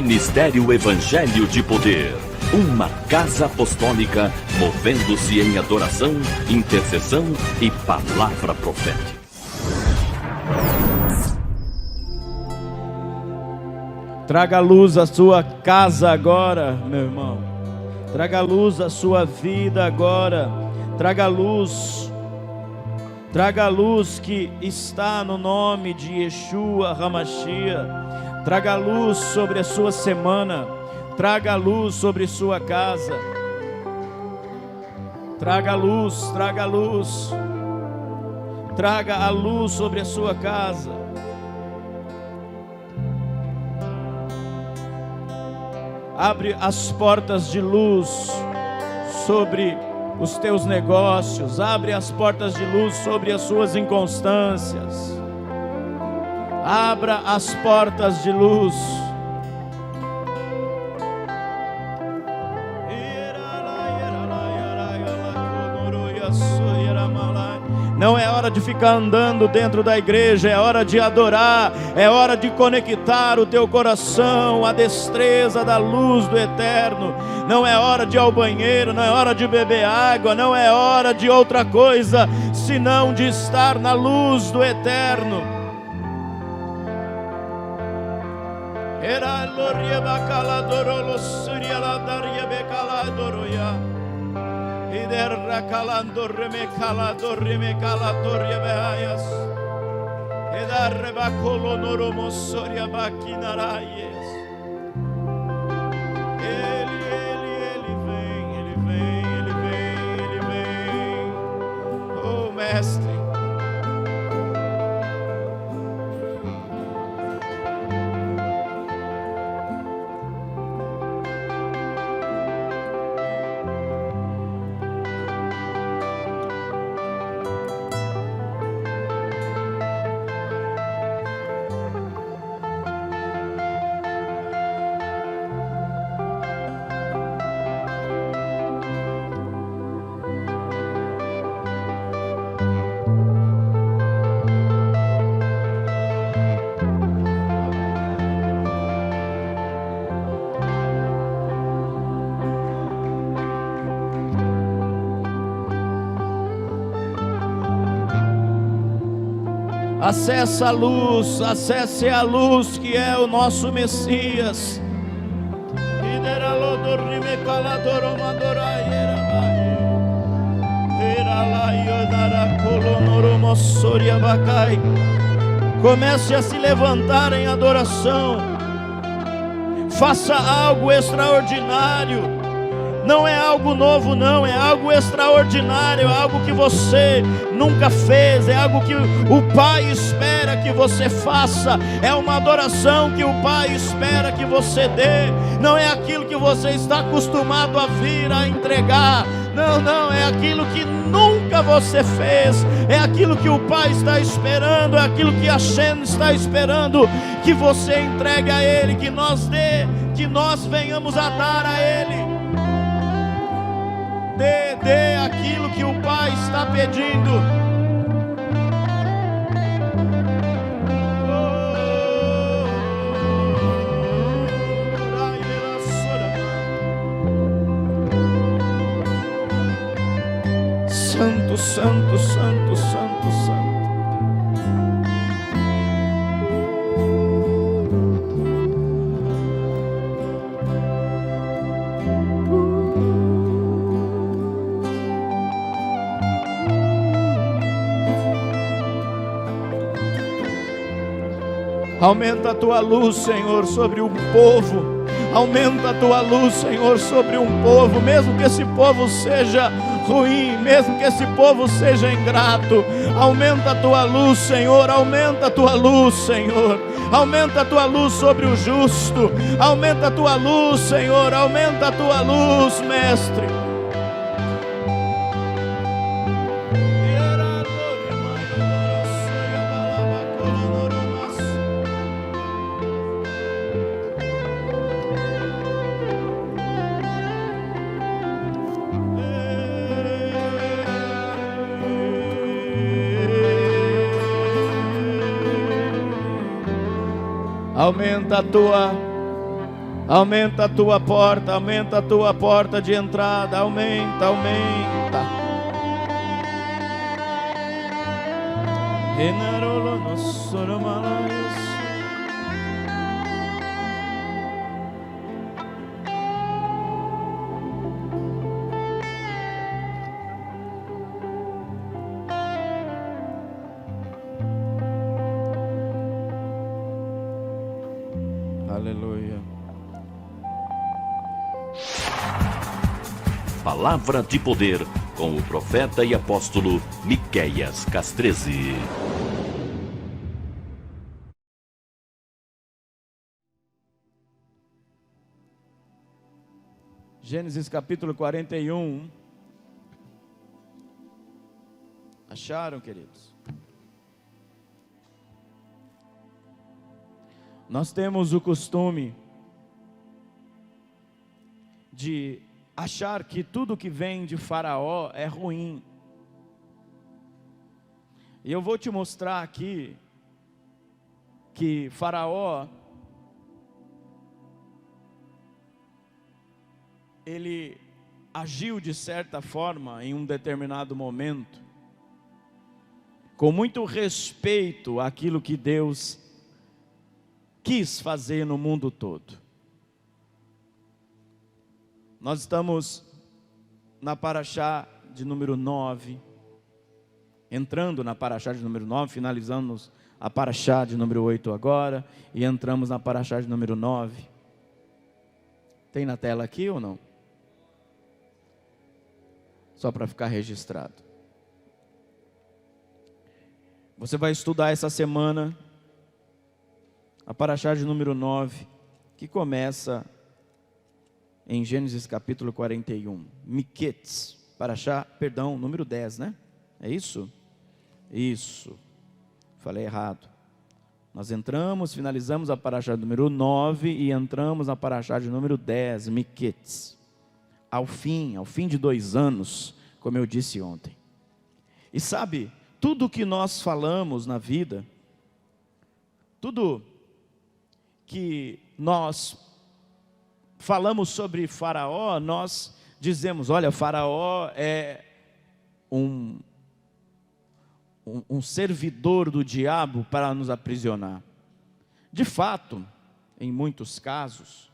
Ministério Evangelho de Poder. Uma casa apostólica movendo-se em adoração, intercessão e palavra profética. Traga luz à sua casa agora, meu irmão. Traga luz à sua vida agora. Traga luz que está no nome de Yeshua HaMashiach. Traga luz sobre a sua semana. Traga luz sobre sua casa. Traga luz. Traga a luz sobre a sua casa. Abre as portas de luz sobre os teus negócios. Abre as portas de luz sobre as suas inconstâncias. Abra as portas de luz. Não é hora de ficar andando dentro da igreja, é hora de adorar, é hora de conectar o teu coração à destreza da luz do Eterno. Não é hora de ir ao banheiro, não é hora de beber água, não é hora de outra coisa, senão de estar na luz do Eterno. Iderra calando remecala torre behayas. Edarre bacolo noromosoria baquinaraies. Ele vem. Oh, mestre. Acesse a luz que é o nosso Messias. Comece a se levantar em adoração. Faça algo extraordinário. Não é algo novo, não, é algo extraordinário, é algo que você nunca fez, é algo que o Pai espera que você faça, é uma adoração que o Pai espera que você dê. Não é aquilo que você está acostumado a vir a entregar, não, é aquilo que nunca você fez, é aquilo que o Pai está esperando, é aquilo que a Hashem está esperando que você entregue a Ele, que nós venhamos a dar a Ele. Dê aquilo que o Pai está pedindo. Santo, santo, santo, santo, santo. Aumenta a tua luz, Senhor, sobre um povo. Aumenta a tua luz, Senhor, sobre um povo, mesmo que esse povo seja ruim, mesmo que esse povo seja ingrato. Aumenta a tua luz, Senhor, aumenta a tua luz, Senhor. Aumenta a tua luz sobre o justo. Aumenta a tua luz, Senhor, aumenta a tua luz, Mestre. Aumenta a tua porta, aumenta a tua porta de entrada, aumenta, aumenta. Aleluia. Palavra de poder com o profeta e apóstolo Miqueias Castrezi. Gênesis capítulo 41. Acharam, queridos? Nós temos o costume de achar que tudo que vem de Faraó é ruim. E eu vou te mostrar aqui que Faraó, ele agiu de certa forma em um determinado momento, com muito respeito àquilo que Deus quis fazer no mundo todo. Nós estamos na paraxá de número 9, entrando na paraxá de número 9, finalizamos a paraxá de número 8 agora, e entramos na paraxá de número 9. Tem na tela aqui ou não? Só para ficar registrado. Você vai estudar essa semana a paraxá de número 9, que começa em Gênesis capítulo 41. Miqueias, paraxá, perdão, número 10, né? É isso? Isso. Falei errado. Nós entramos, finalizamos a paraxá de número 9 e entramos na paraxá de número 10, Miqueias. Ao fim de 2 anos, como eu disse ontem. E sabe, tudo que nós falamos na vida, tudo que nós falamos sobre Faraó, nós dizemos, olha, Faraó é um servidor do diabo para nos aprisionar. De fato, em muitos casos,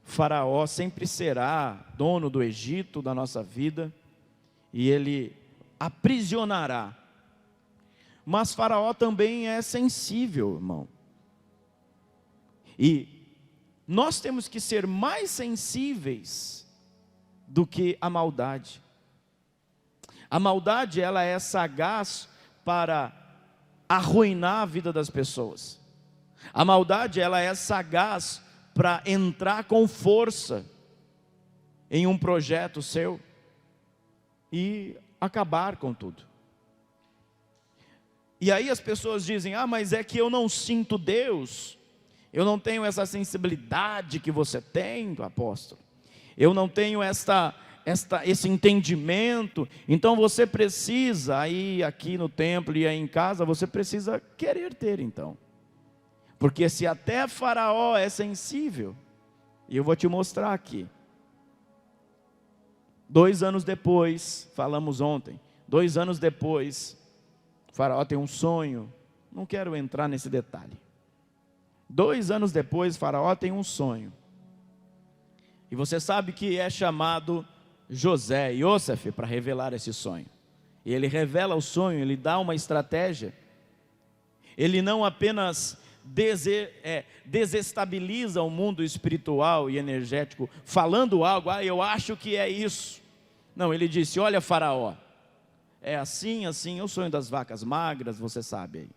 Faraó sempre será dono do Egito, da nossa vida, e ele aprisionará. Mas Faraó também é sensível, irmão. E nós temos que ser mais sensíveis do que a maldade. A maldade, ela é sagaz para arruinar a vida das pessoas. A maldade, ela é sagaz para entrar com força em um projeto seu e acabar com tudo. E aí as pessoas dizem, mas é que eu não sinto Deus, eu não tenho essa sensibilidade que você tem, apóstolo, eu não tenho esse entendimento. Então você precisa, aí aqui no templo e aí em casa, você precisa querer ter então. Porque se até Faraó é sensível, e eu vou te mostrar aqui. 2 anos depois, falamos ontem, 2 anos depois, Faraó tem um sonho, não quero entrar nesse detalhe. 2 anos depois, Faraó tem um sonho. E você sabe que é chamado José, Iosef, para revelar esse sonho. E ele revela o sonho, ele dá uma estratégia. Ele não apenas desestabiliza o mundo espiritual e energético, falando algo, eu acho que é isso. Não, ele disse, olha Faraó, é assim, assim, o sonho das vacas magras, você sabe aí.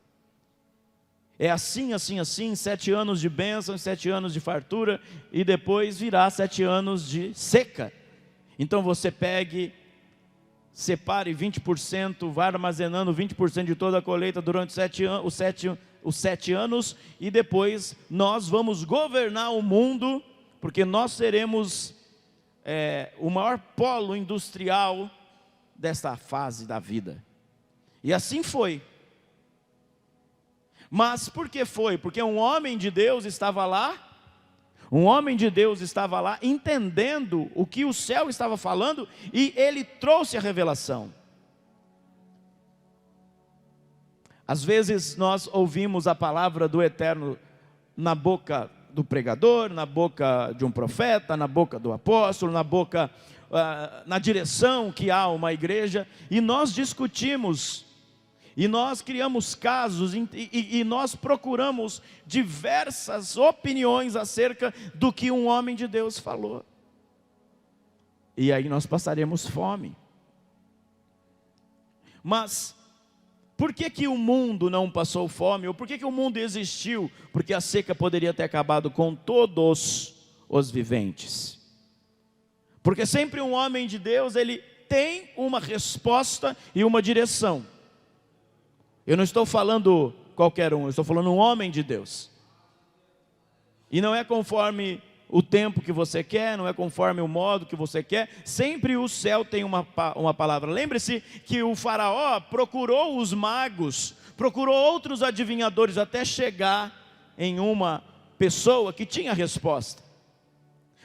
É assim, assim, assim, 7 anos de bênção, 7 anos de fartura, e depois virá 7 anos de seca. Então você pegue, separe 20%, vai armazenando 20% de toda a colheita durante os 7 anos, e depois nós vamos governar o mundo, porque nós seremos o maior polo industrial desta fase da vida. E assim foi. Mas por que foi? Porque um homem de Deus estava lá Um homem de Deus estava lá entendendo o que o céu estava falando e ele trouxe a revelação. Às vezes nós ouvimos a palavra do Eterno na boca do pregador, na boca de um profeta, na boca do apóstolo, na direção que há uma igreja, e nós discutimos, e nós criamos casos, e nós procuramos diversas opiniões acerca do que um homem de Deus falou. E aí nós passaremos fome. Mas por que o mundo não passou fome? Ou por que o mundo existiu? Porque a seca poderia ter acabado com todos os viventes. Porque sempre um homem de Deus, ele tem uma resposta e uma direção. Eu não estou falando qualquer um, eu estou falando um homem de Deus. E não é conforme o tempo que você quer, não é conforme o modo que você quer. Sempre o céu tem uma palavra. Lembre-se que o faraó procurou os magos, procurou outros adivinhadores, até chegar em uma pessoa que tinha resposta.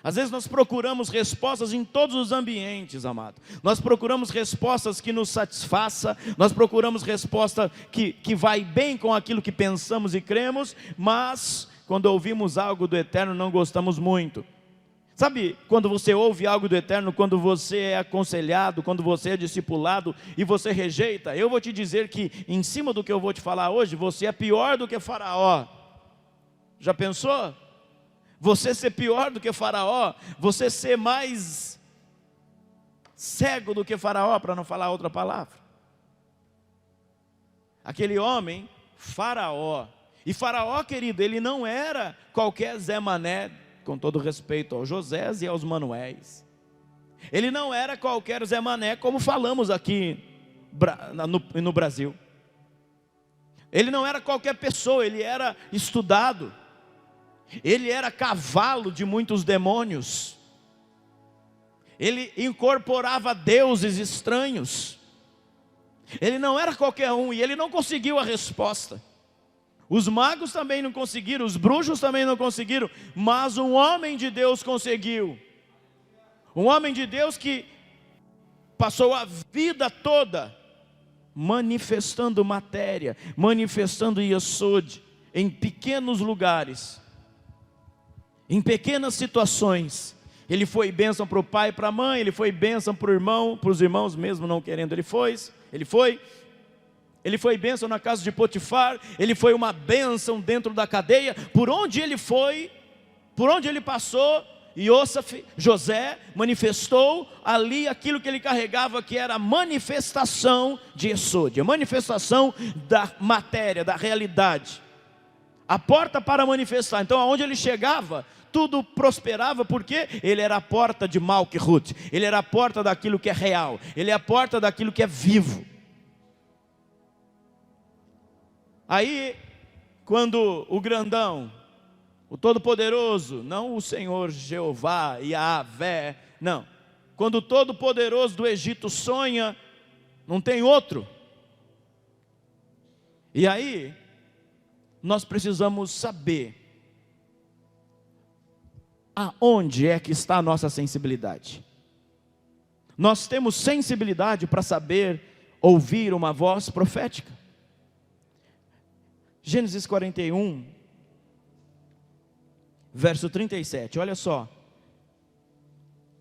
Às vezes nós procuramos respostas em todos os ambientes, amado. Nós procuramos respostas que nos satisfaçam, nós procuramos resposta que vai bem com aquilo que pensamos e cremos, mas quando ouvimos algo do Eterno não gostamos muito. Sabe, quando você ouve algo do Eterno, quando você é aconselhado, quando você é discipulado e você rejeita, eu vou te dizer que em cima do que eu vou te falar hoje, você é pior do que Faraó. Já pensou? Você ser pior do que Faraó, você ser mais cego do que Faraó, para não falar outra palavra. Aquele homem, Faraó. E Faraó, querido, ele não era qualquer Zé Mané, com todo respeito aos Josés e aos Manuéis. Ele não era qualquer Zé Mané, como falamos aqui no Brasil. Ele não era qualquer pessoa, ele era estudado. Ele era cavalo de muitos demônios. Ele incorporava deuses estranhos. Ele não era qualquer um e ele não conseguiu a resposta. Os magos também não conseguiram, os bruxos também não conseguiram, mas um homem de Deus conseguiu. Um homem de Deus que passou a vida toda manifestando matéria, manifestando Yesod em pequenos lugares, em pequenas situações. Ele foi bênção para o pai e para a mãe, ele foi bênção para o irmão, para os irmãos mesmo não querendo, ele foi bênção na casa de Potifar, ele foi uma bênção dentro da cadeia. Por onde ele foi, por onde ele passou, José manifestou ali aquilo que ele carregava, que era a manifestação de Yesod, a manifestação da matéria, da realidade, a porta para manifestar. Então aonde ele chegava, tudo prosperava, porque ele era a porta de Malquihut, ele era a porta daquilo que é real, ele é a porta daquilo que é vivo. Aí, quando o grandão, o Todo-Poderoso, não o Senhor Jeová, Yahvé, não, quando o Todo-Poderoso do Egito sonha, não tem outro. E aí, nós precisamos saber aonde é que está a nossa sensibilidade. Nós temos sensibilidade para saber ouvir uma voz profética. Gênesis 41, verso 37, olha só.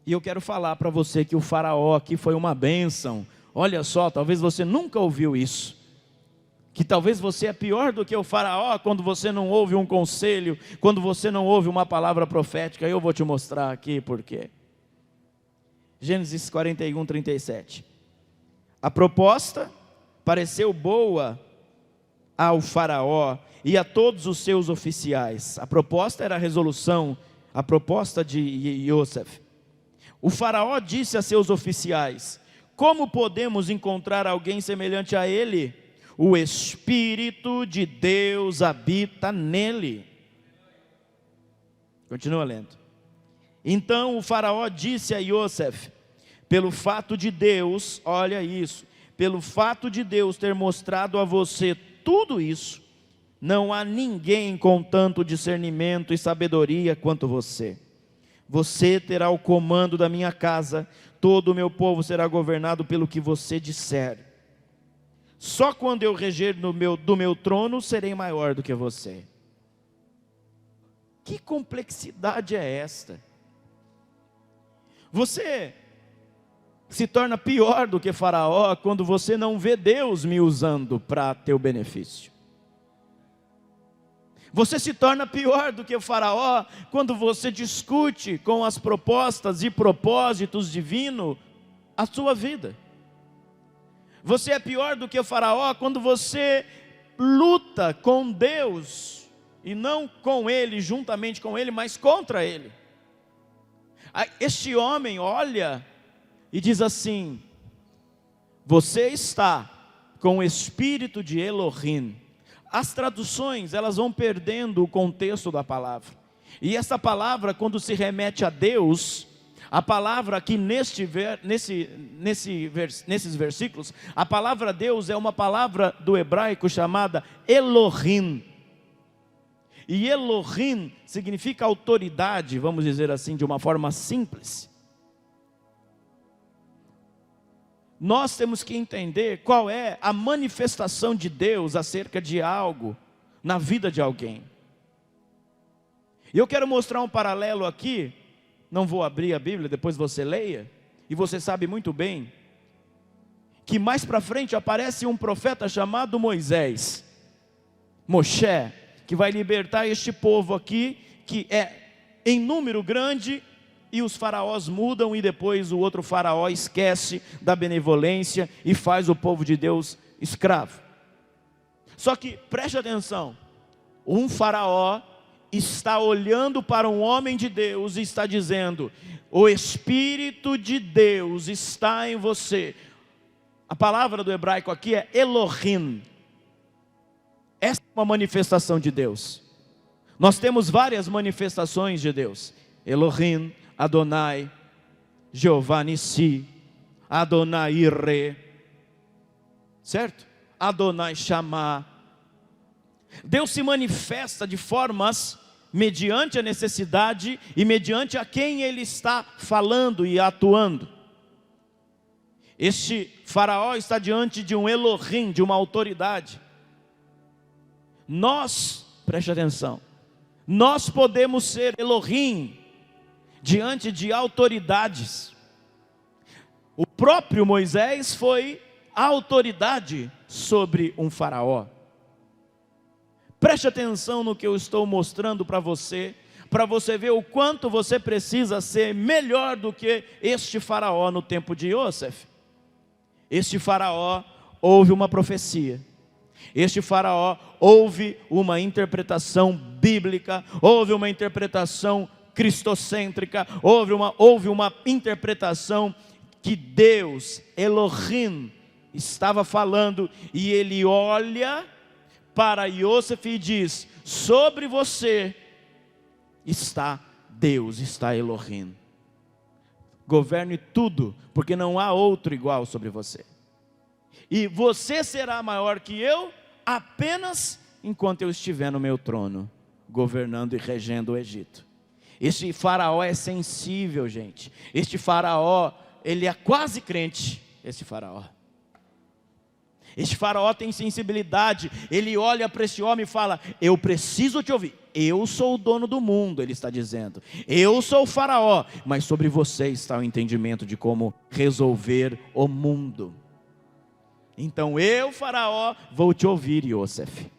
E eu quero falar para você que o faraó aqui foi uma bênção. Olha só, talvez você nunca ouviu isso. Que talvez você é pior do que o faraó quando você não ouve um conselho, quando você não ouve uma palavra profética. Eu vou te mostrar aqui por quê. Gênesis 41, 37. A proposta pareceu boa ao faraó e a todos os seus oficiais. A proposta era a resolução, a proposta de Yosef. O faraó disse a seus oficiais: como podemos encontrar alguém semelhante a ele? O Espírito de Deus habita nele. Continua lendo. Então o faraó disse a Yosef: pelo fato de Deus, olha isso, pelo fato de Deus ter mostrado a você tudo isso, Não há ninguém com tanto discernimento e sabedoria quanto você. Você terá o comando da minha casa, todo o meu povo será governado pelo que você disser. Só quando eu reger do meu trono, serei maior do que você. Que complexidade é esta? Você se torna pior do que Faraó quando você não vê Deus me usando para teu benefício. Você se torna pior do que o Faraó quando você discute com as propostas e propósitos divinos a sua vida. Você é pior do que o Faraó quando você luta com Deus, e não com Ele, juntamente com Ele, mas contra Ele. Este homem olha e diz assim: você está com o espírito de Elohim. As traduções, elas vão perdendo o contexto da palavra. E essa palavra, quando se remete a Deus, a palavra aqui nesses versículos, a palavra Deus é uma palavra do hebraico chamada Elohim. E Elohim significa autoridade, vamos dizer assim, de uma forma simples. Nós temos que entender qual é a manifestação de Deus acerca de algo na vida de alguém. E eu quero mostrar um paralelo aqui, não vou abrir a Bíblia, depois você leia, e você sabe muito bem, que mais para frente aparece um profeta chamado Moisés, Moshe, que vai libertar este povo aqui, que é em número grande, e os faraós mudam, e depois o outro faraó esquece da benevolência e faz o povo de Deus escravo. Só que, preste atenção, um faraó está olhando para um homem de Deus e está dizendo: o Espírito de Deus está em você. A palavra do hebraico aqui é Elohim. Essa é uma manifestação de Deus. Nós temos várias manifestações de Deus: Elohim, Adonai, Jeová Nissi, Adonai Irê, certo? Adonai Shammah. Deus se manifesta de formas mediante a necessidade e mediante a quem Ele está falando e atuando. Este faraó está diante de um Elohim, de uma autoridade. Nós, preste atenção, nós podemos ser Elohim diante de autoridades. O próprio Moisés foi a autoridade sobre um faraó. Preste atenção no que eu estou mostrando para você ver o quanto você precisa ser melhor do que este faraó no tempo de Iosef. Este faraó houve uma profecia. Este faraó houve uma interpretação bíblica, houve uma interpretação cristocêntrica, houve uma interpretação que Deus, Elohim, estava falando, e ele olha para Iosef e diz: sobre você está Deus, está Elohim. Governe tudo, porque não há outro igual sobre você. E você será maior que eu apenas enquanto eu estiver no meu trono, governando e regendo o Egito. Este faraó é sensível, gente. Este faraó, ele é quase crente, esse faraó. Este faraó tem sensibilidade. Ele olha para esse homem e fala: eu preciso te ouvir. Eu sou o dono do mundo, ele está dizendo. Eu sou o faraó, mas sobre você está o entendimento de como resolver o mundo. Então eu, faraó, vou te ouvir, Iosef,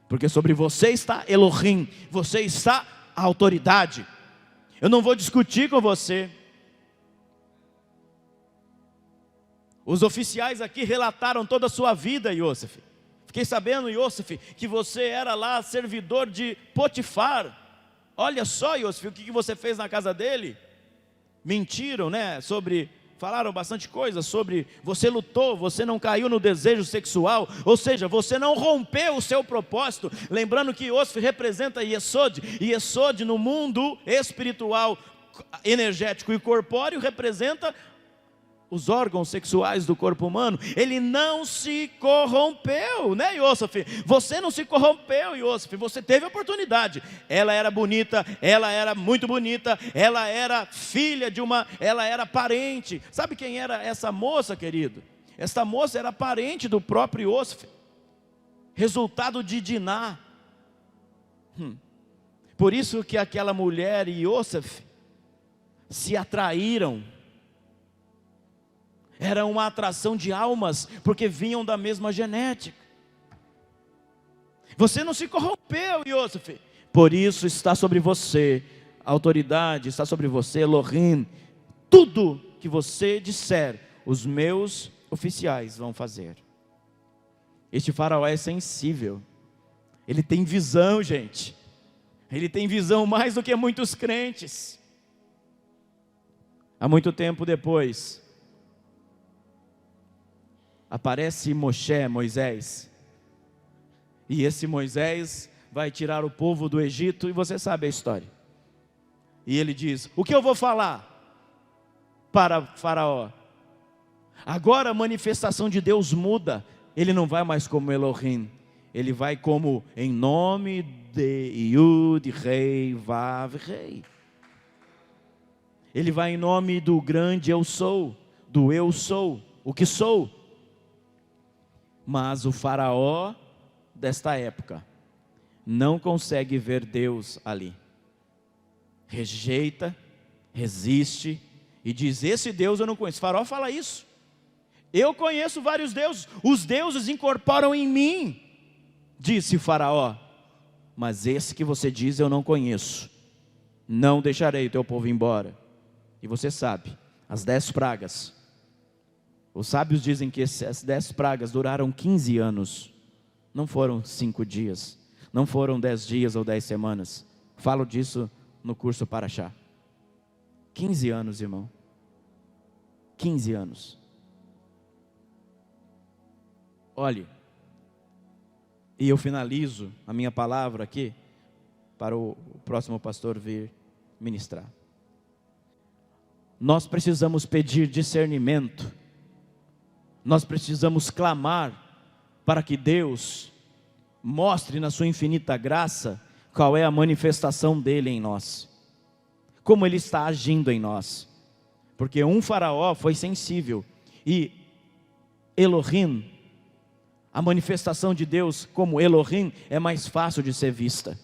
porque sobre você está Elohim, você está a autoridade. Eu não vou discutir com você. Os oficiais aqui relataram toda a sua vida, Iosef. Fiquei sabendo, Iosef, que você era lá servidor de Potifar. Olha só, Iosef, o que você fez na casa dele. Mentiram, né? Falaram bastante coisa sobre você lutou, você não caiu no desejo sexual, ou seja, você não rompeu o seu propósito. Lembrando que Iosef representa Yesod, e Yesod no mundo espiritual, energético e corpóreo representa os órgãos sexuais do corpo humano, ele não se corrompeu, né, Iosef? Você não se corrompeu, Iosef, você teve oportunidade. Ela era bonita, ela era muito bonita, ela era filha ela era parente. Sabe quem era essa moça, querido? Essa moça era parente do próprio Iosef, resultado de Diná. Por isso que aquela mulher e Iosef se atraíram. Era uma atração de almas, porque vinham da mesma genética. Você não se corrompeu, Iosef. Por isso está sobre você a autoridade, está sobre você, Elohim. Tudo que você disser, os meus oficiais vão fazer. Este faraó é sensível. Ele tem visão, gente. Ele tem visão mais do que muitos crentes. Há muito tempo depois, aparece Moisés, e esse Moisés vai tirar o povo do Egito, e você sabe a história. E ele diz: o que eu vou falar para Faraó? Agora a manifestação de Deus muda. Ele não vai mais como Elohim, ele vai como em nome de Yud, Rei, Vav, Rei. Ele vai em nome do grande eu sou, do eu sou, o que sou. Mas o faraó desta época não consegue ver Deus ali. Rejeita, resiste e diz: esse Deus eu não conheço. O faraó fala isso. Eu conheço vários deuses, os deuses incorporam em mim, disse o faraó. Mas esse que você diz eu não conheço. Não deixarei o teu povo embora. E você sabe, as 10 pragas. Os sábios dizem que essas 10 pragas duraram 15 anos. Não foram 5 dias. Não foram 10 dias ou 10 semanas. Falo disso no curso Parashá. 15 anos, irmão. 15 anos. Olhe, e eu finalizo a minha palavra aqui, para o próximo pastor vir ministrar. Nós precisamos pedir discernimento. Nós precisamos clamar para que Deus mostre na sua infinita graça qual é a manifestação dele em nós, como ele está agindo em nós. Porque um faraó foi sensível e Elohim, a manifestação de Deus como Elohim é mais fácil de ser vista.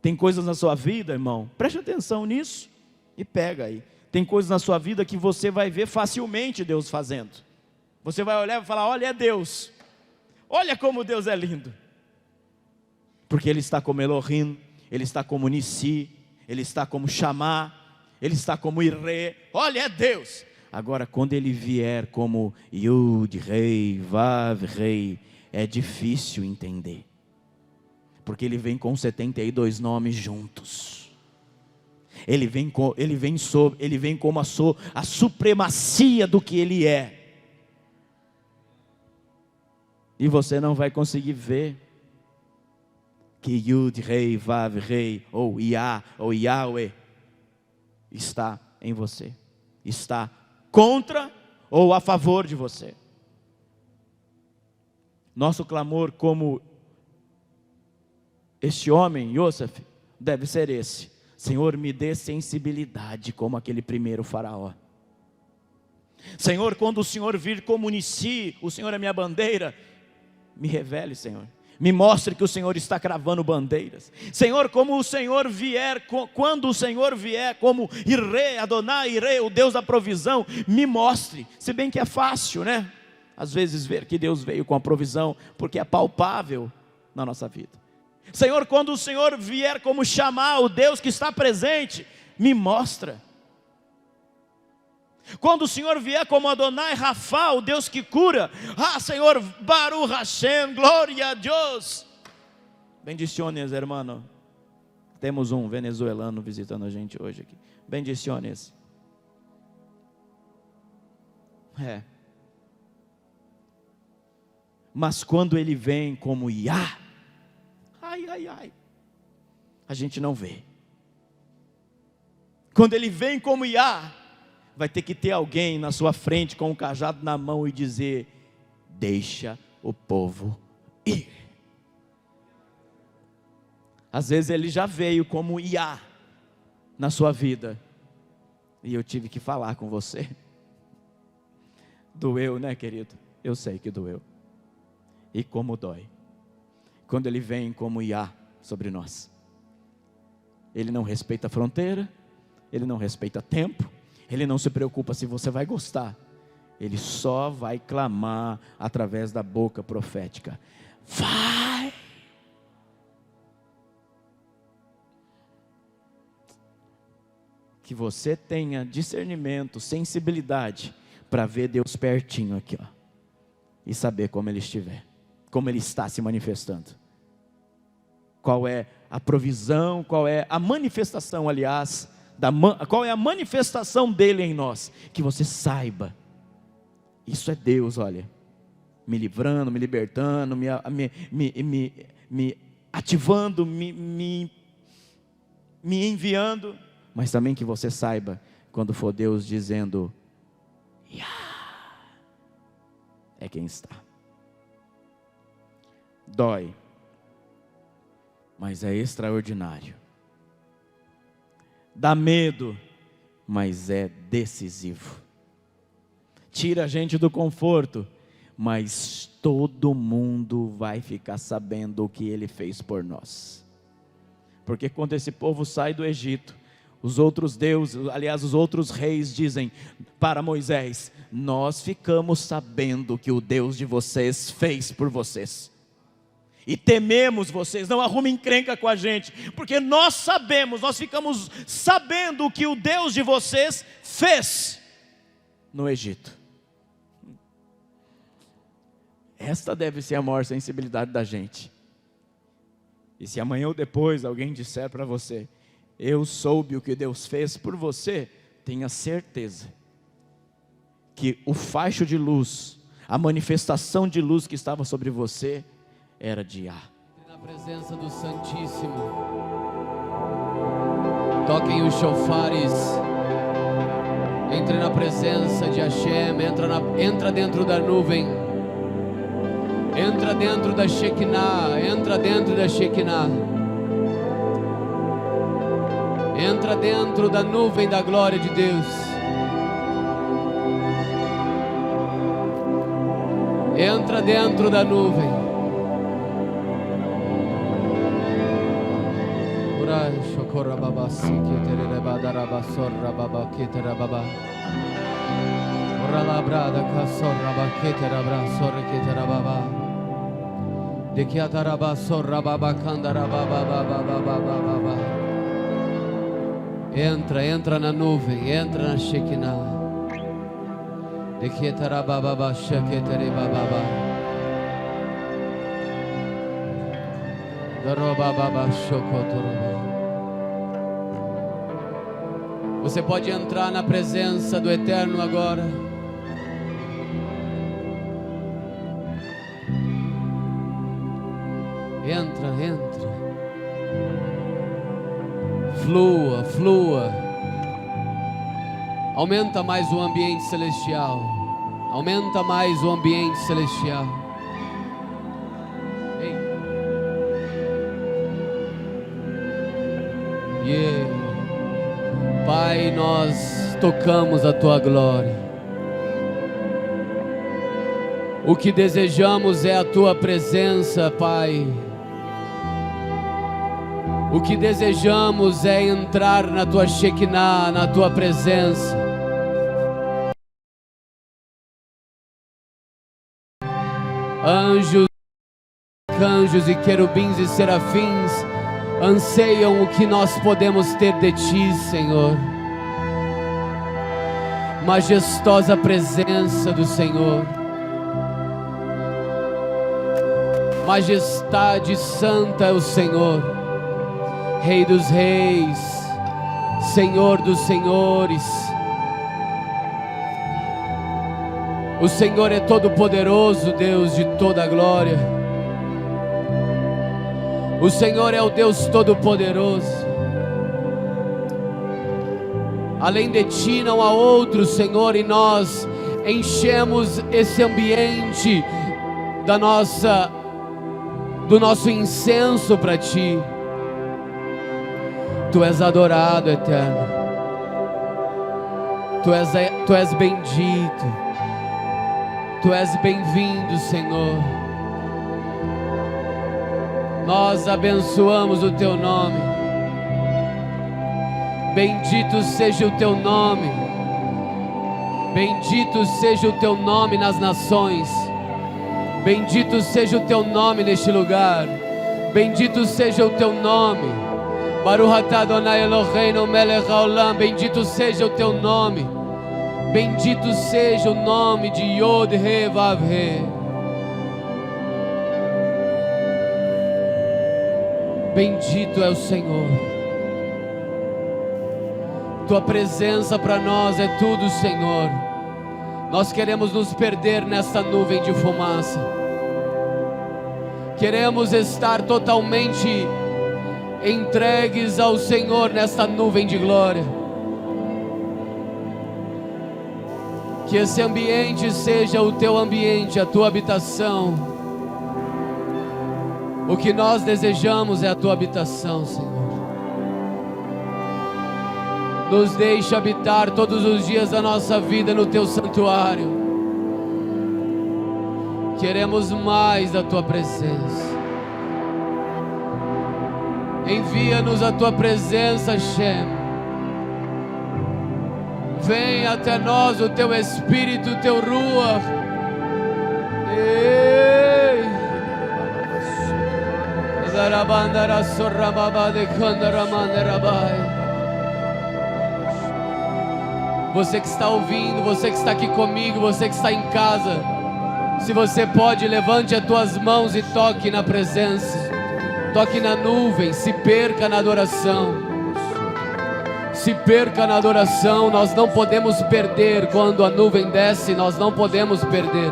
Tem coisas na sua vida, irmão, preste atenção nisso e pega aí. Tem coisas na sua vida que você vai ver facilmente Deus fazendo. Você vai olhar e falar: olha, é Deus. Olha como Deus é lindo. Porque Ele está como Elohim, Ele está como Nissi, Ele está como Shammah, Ele está como Irê. Olha, é Deus. Agora, quando Ele vier como Yud, Rei, Vav, Rei, é difícil entender. Porque Ele vem com 72 nomes juntos. Ele vem como a supremacia do que Ele é. E você não vai conseguir ver que Yud, Rei, Vav, Rei, ou Yah, ou Yahweh, está em você. Está contra ou a favor de você. Nosso clamor como este homem, Iosef, deve ser esse: Senhor, me dê sensibilidade como aquele primeiro faraó. Senhor, quando o Senhor vir como Nissi, o Senhor é minha bandeira, me revele, Senhor. Me mostre que o Senhor está cravando bandeiras. Senhor, como o Senhor vier, quando o Senhor vier como Irê, Adonai, Irê, o Deus da provisão, me mostre. Se bem que é fácil, né? Às vezes ver que Deus veio com a provisão, porque é palpável na nossa vida. Senhor, quando o Senhor vier como Shammah, o Deus que está presente, me mostra. Quando o Senhor vier como Adonai Rafa, o Deus que cura, Senhor, Baruch Hashem, glória a Deus. Bendiciones, hermano. Temos um venezuelano visitando a gente hoje aqui. Bendiciones. Mas quando ele vem como Yah, a gente não vê. Quando ele vem como Yah, vai ter que ter alguém na sua frente com um cajado na mão e dizer: deixa o povo ir. Às vezes ele já veio como Iá na sua vida, e eu tive que falar com você. Doeu, né, querido? Eu sei que doeu. E como dói quando ele vem como Iá sobre nós. Ele não respeita fronteira, ele não respeita tempo, ele não se preocupa se você vai gostar. Ele só vai clamar através da boca profética: vai! Que você tenha discernimento, sensibilidade para ver Deus pertinho aqui, ó, e saber como Ele estiver, como Ele está se manifestando. Qual é a provisão, qual é a manifestação, aliás, qual é a manifestação dele em nós, que você saiba. Isso é Deus, olha, me livrando, me libertando, me ativando, me enviando, mas também que você saiba, quando for Deus dizendo: Iá, é quem está. Dói, mas é extraordinário. Dá medo, mas é decisivo. Tira a gente do conforto, mas todo mundo vai ficar sabendo o que Ele fez por nós. Porque quando esse povo sai do Egito, os outros deuses, aliás, os outros reis dizem para Moisés: nós ficamos sabendo o que o Deus de vocês fez por vocês, e tememos vocês, não arrumem encrenca com a gente, porque nós sabemos, nós ficamos sabendo o que o Deus de vocês fez no Egito. Esta deve ser a maior sensibilidade da gente. E se amanhã ou depois alguém disser para você: eu soube o que Deus fez por você, tenha certeza que o facho de luz, a manifestação de luz que estava sobre você, era de Iá. Na presença do Santíssimo, toquem os chofares, entre na presença de Hashem, entra dentro da nuvem, entra dentro da Shekinah, entra dentro da Shekinah, entra dentro da nuvem da glória de Deus, entra dentro da nuvem. Shokora baba sikitere badara basorra baba kitera baba ora labrada kasorra bakitera brasorra kitera baba dekiatara basorra baba kandara baba baba baba baba. Entra na nuvem, entra na Shekinah. Dekiatara baba baba shakitere baba baba daroba baba shokotoro. Você pode entrar na presença do Eterno agora. Entra. Flua. Aumenta mais o ambiente celestial. Aumenta mais o ambiente celestial. Ei. Yeah. Pai, nós tocamos a Tua glória. O que desejamos é a Tua presença, Pai. O que desejamos é entrar na Tua Shekinah, na Tua presença. Anjos, arcanjos e querubins e serafins anseiam o que nós podemos ter de Ti, Senhor. Majestosa presença do Senhor. Majestade santa é o Senhor. Rei dos reis, Senhor dos senhores. O Senhor é todo poderoso, Deus de toda a glória. O Senhor é o Deus Todo-Poderoso. Além de Ti não há outro, Senhor, e nós enchemos esse ambiente do nosso incenso para Ti. Tu és adorado, Eterno. Tu és bendito. Tu és bem-vindo, Senhor. Nós abençoamos o Teu nome. Bendito seja o Teu nome. Bendito seja o Teu nome nas nações. Bendito seja o Teu nome neste lugar. Bendito seja o Teu nome. Baruch atah Adonai Eloheinu melech haolam. Bendito seja o Teu nome. Bendito seja o nome de Yod He Vav He. Bendito é o Senhor. Tua presença para nós é tudo, Senhor. Nós queremos nos perder nessa nuvem de fumaça. Queremos estar totalmente entregues ao Senhor nesta nuvem de glória. Que esse ambiente seja o Teu ambiente, a Tua habitação. O que nós desejamos é a Tua habitação, Senhor. Nos deixa habitar todos os dias da nossa vida no Teu santuário. Queremos mais da Tua presença. Envia-nos a Tua presença, Shem. Vem até nós o Teu Espírito, o Teu Ruach. Você que está ouvindo, você que está aqui comigo, você que está em casa, se você pode, levante as tuas mãos e toque na presença, toque na nuvem, se perca na adoração, se perca na adoração. Nós não podemos perder quando a nuvem desce, nós não podemos perder.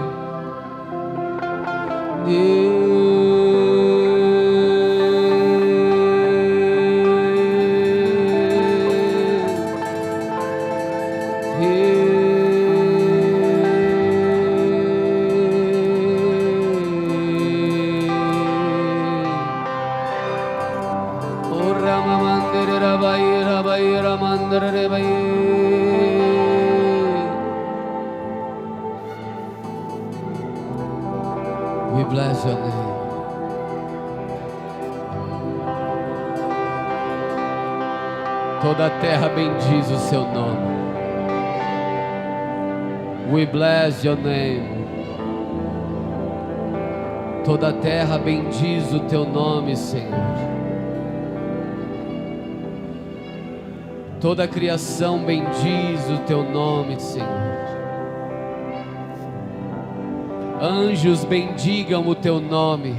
We bless your name. Toda a terra bendiz o seu nome. We bless your name. Toda a terra bendiz o teu nome, Senhor. Toda a criação bendiz o teu nome, Senhor. Anjos bendigam o teu nome.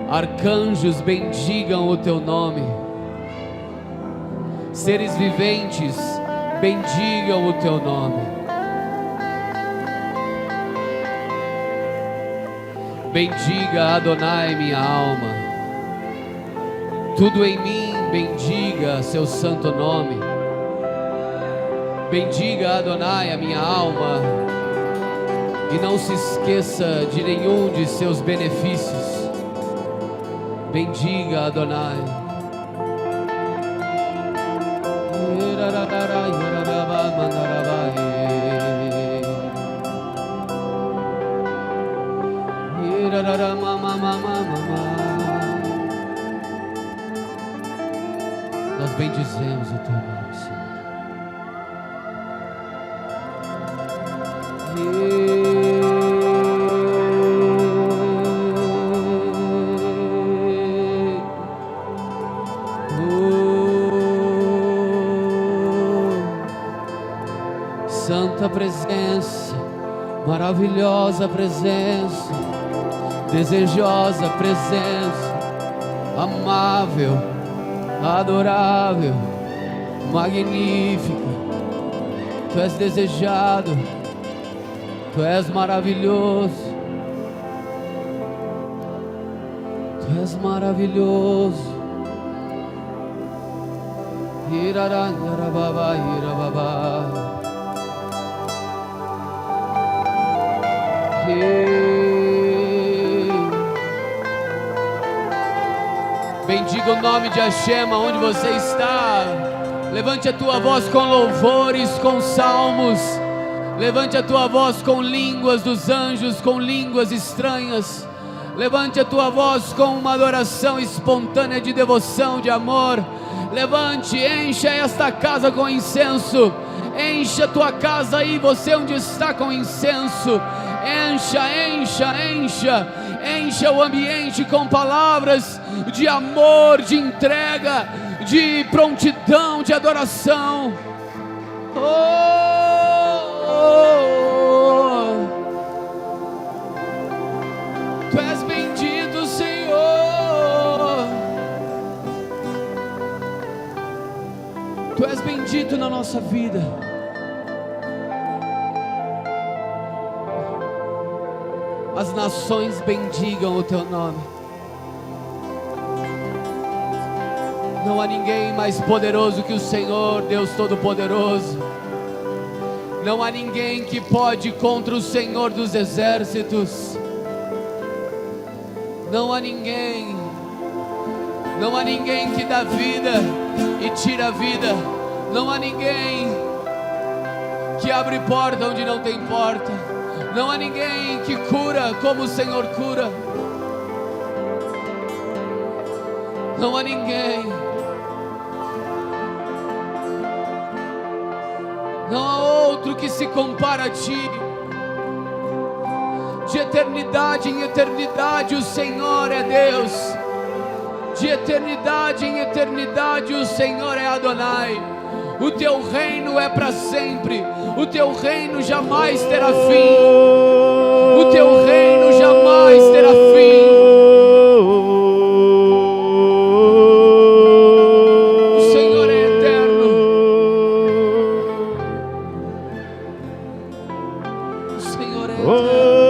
Arcanjos bendigam o teu nome. Seres viventes bendigam o teu nome. Bendiga Adonai minha alma. Tudo em mim bendiga seu santo nome. Bendiga Adonai a minha alma e não se esqueça de nenhum de seus benefícios. Bendiga Adonai. Nós bendizemos o teu nome, Senhor. Santa presença, maravilhosa presença, desejosa presença, amável, adorável, magnífica. Tu és desejado, tu és maravilhoso, tu és maravilhoso. Bendiga o nome de Hashem onde você está. Levante a tua voz com louvores, com salmos. Levante a tua voz com línguas dos anjos, com línguas estranhas. Levante a tua voz com uma adoração espontânea de devoção, de amor. Levante, encha esta casa com incenso. Encha a tua casa aí, você onde está, com incenso. Encha, encha, encha. Encha o ambiente com palavras de amor, de entrega, de prontidão, de adoração. Tu és bendito, Senhor. Tu és bendito na nossa vida. As nações bendigam o teu nome. Não há ninguém mais poderoso que o Senhor, Deus Todo-Poderoso. Não há ninguém que pode contra o Senhor dos Exércitos. Não há ninguém. Não há ninguém que dá vida e tira a vida. Não há ninguém que abre porta onde não tem porta. Não há ninguém que cura como o Senhor cura. Não há ninguém. Não há outro que se compara a ti. De eternidade em eternidade o Senhor é Deus. De eternidade em eternidade o Senhor é Adonai. O teu reino é para sempre. O teu reino jamais terá fim. O teu reino jamais terá fim. O Senhor é eterno. O Senhor é eterno.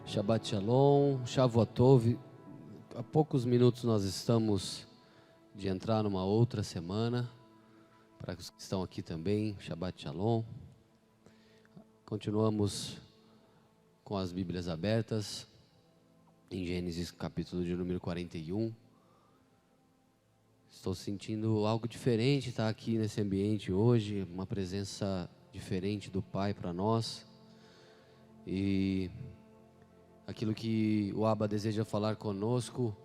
Shabbat Shalom, Shavuot Tov. Há poucos minutos nós estamos de entrar numa outra semana. Para os que estão aqui também, Shabbat Shalom. Continuamos com as Bíblias abertas em Gênesis capítulo de número 41. Estou sentindo algo diferente estar aqui nesse ambiente hoje, uma presença diferente do Pai para nós. E aquilo que o Abba deseja falar conosco,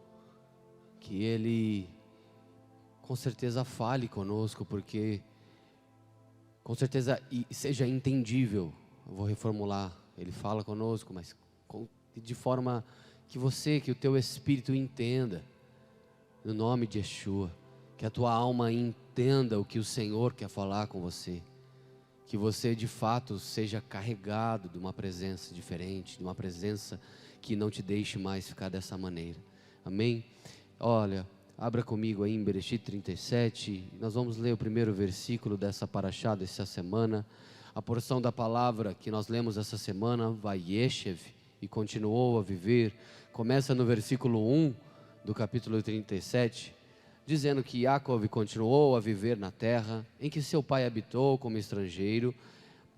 que Ele com certeza fale conosco, porque com certeza seja entendível. Eu vou reformular, Ele fala conosco, mas de forma que o teu espírito entenda, no nome de Yeshua, que a tua alma entenda o que o Senhor quer falar com você. Que você de fato seja carregado de uma presença diferente, de uma presença que não te deixe mais ficar dessa maneira. Amém? Olha, abra comigo aí em Bereshit 37, nós vamos ler o primeiro versículo dessa paraxá dessa semana. A porção da palavra que nós lemos essa semana, Vayeshev, e continuou a viver, começa no versículo 1 do capítulo 37, dizendo que Yaakov continuou a viver na terra em que seu pai habitou como estrangeiro,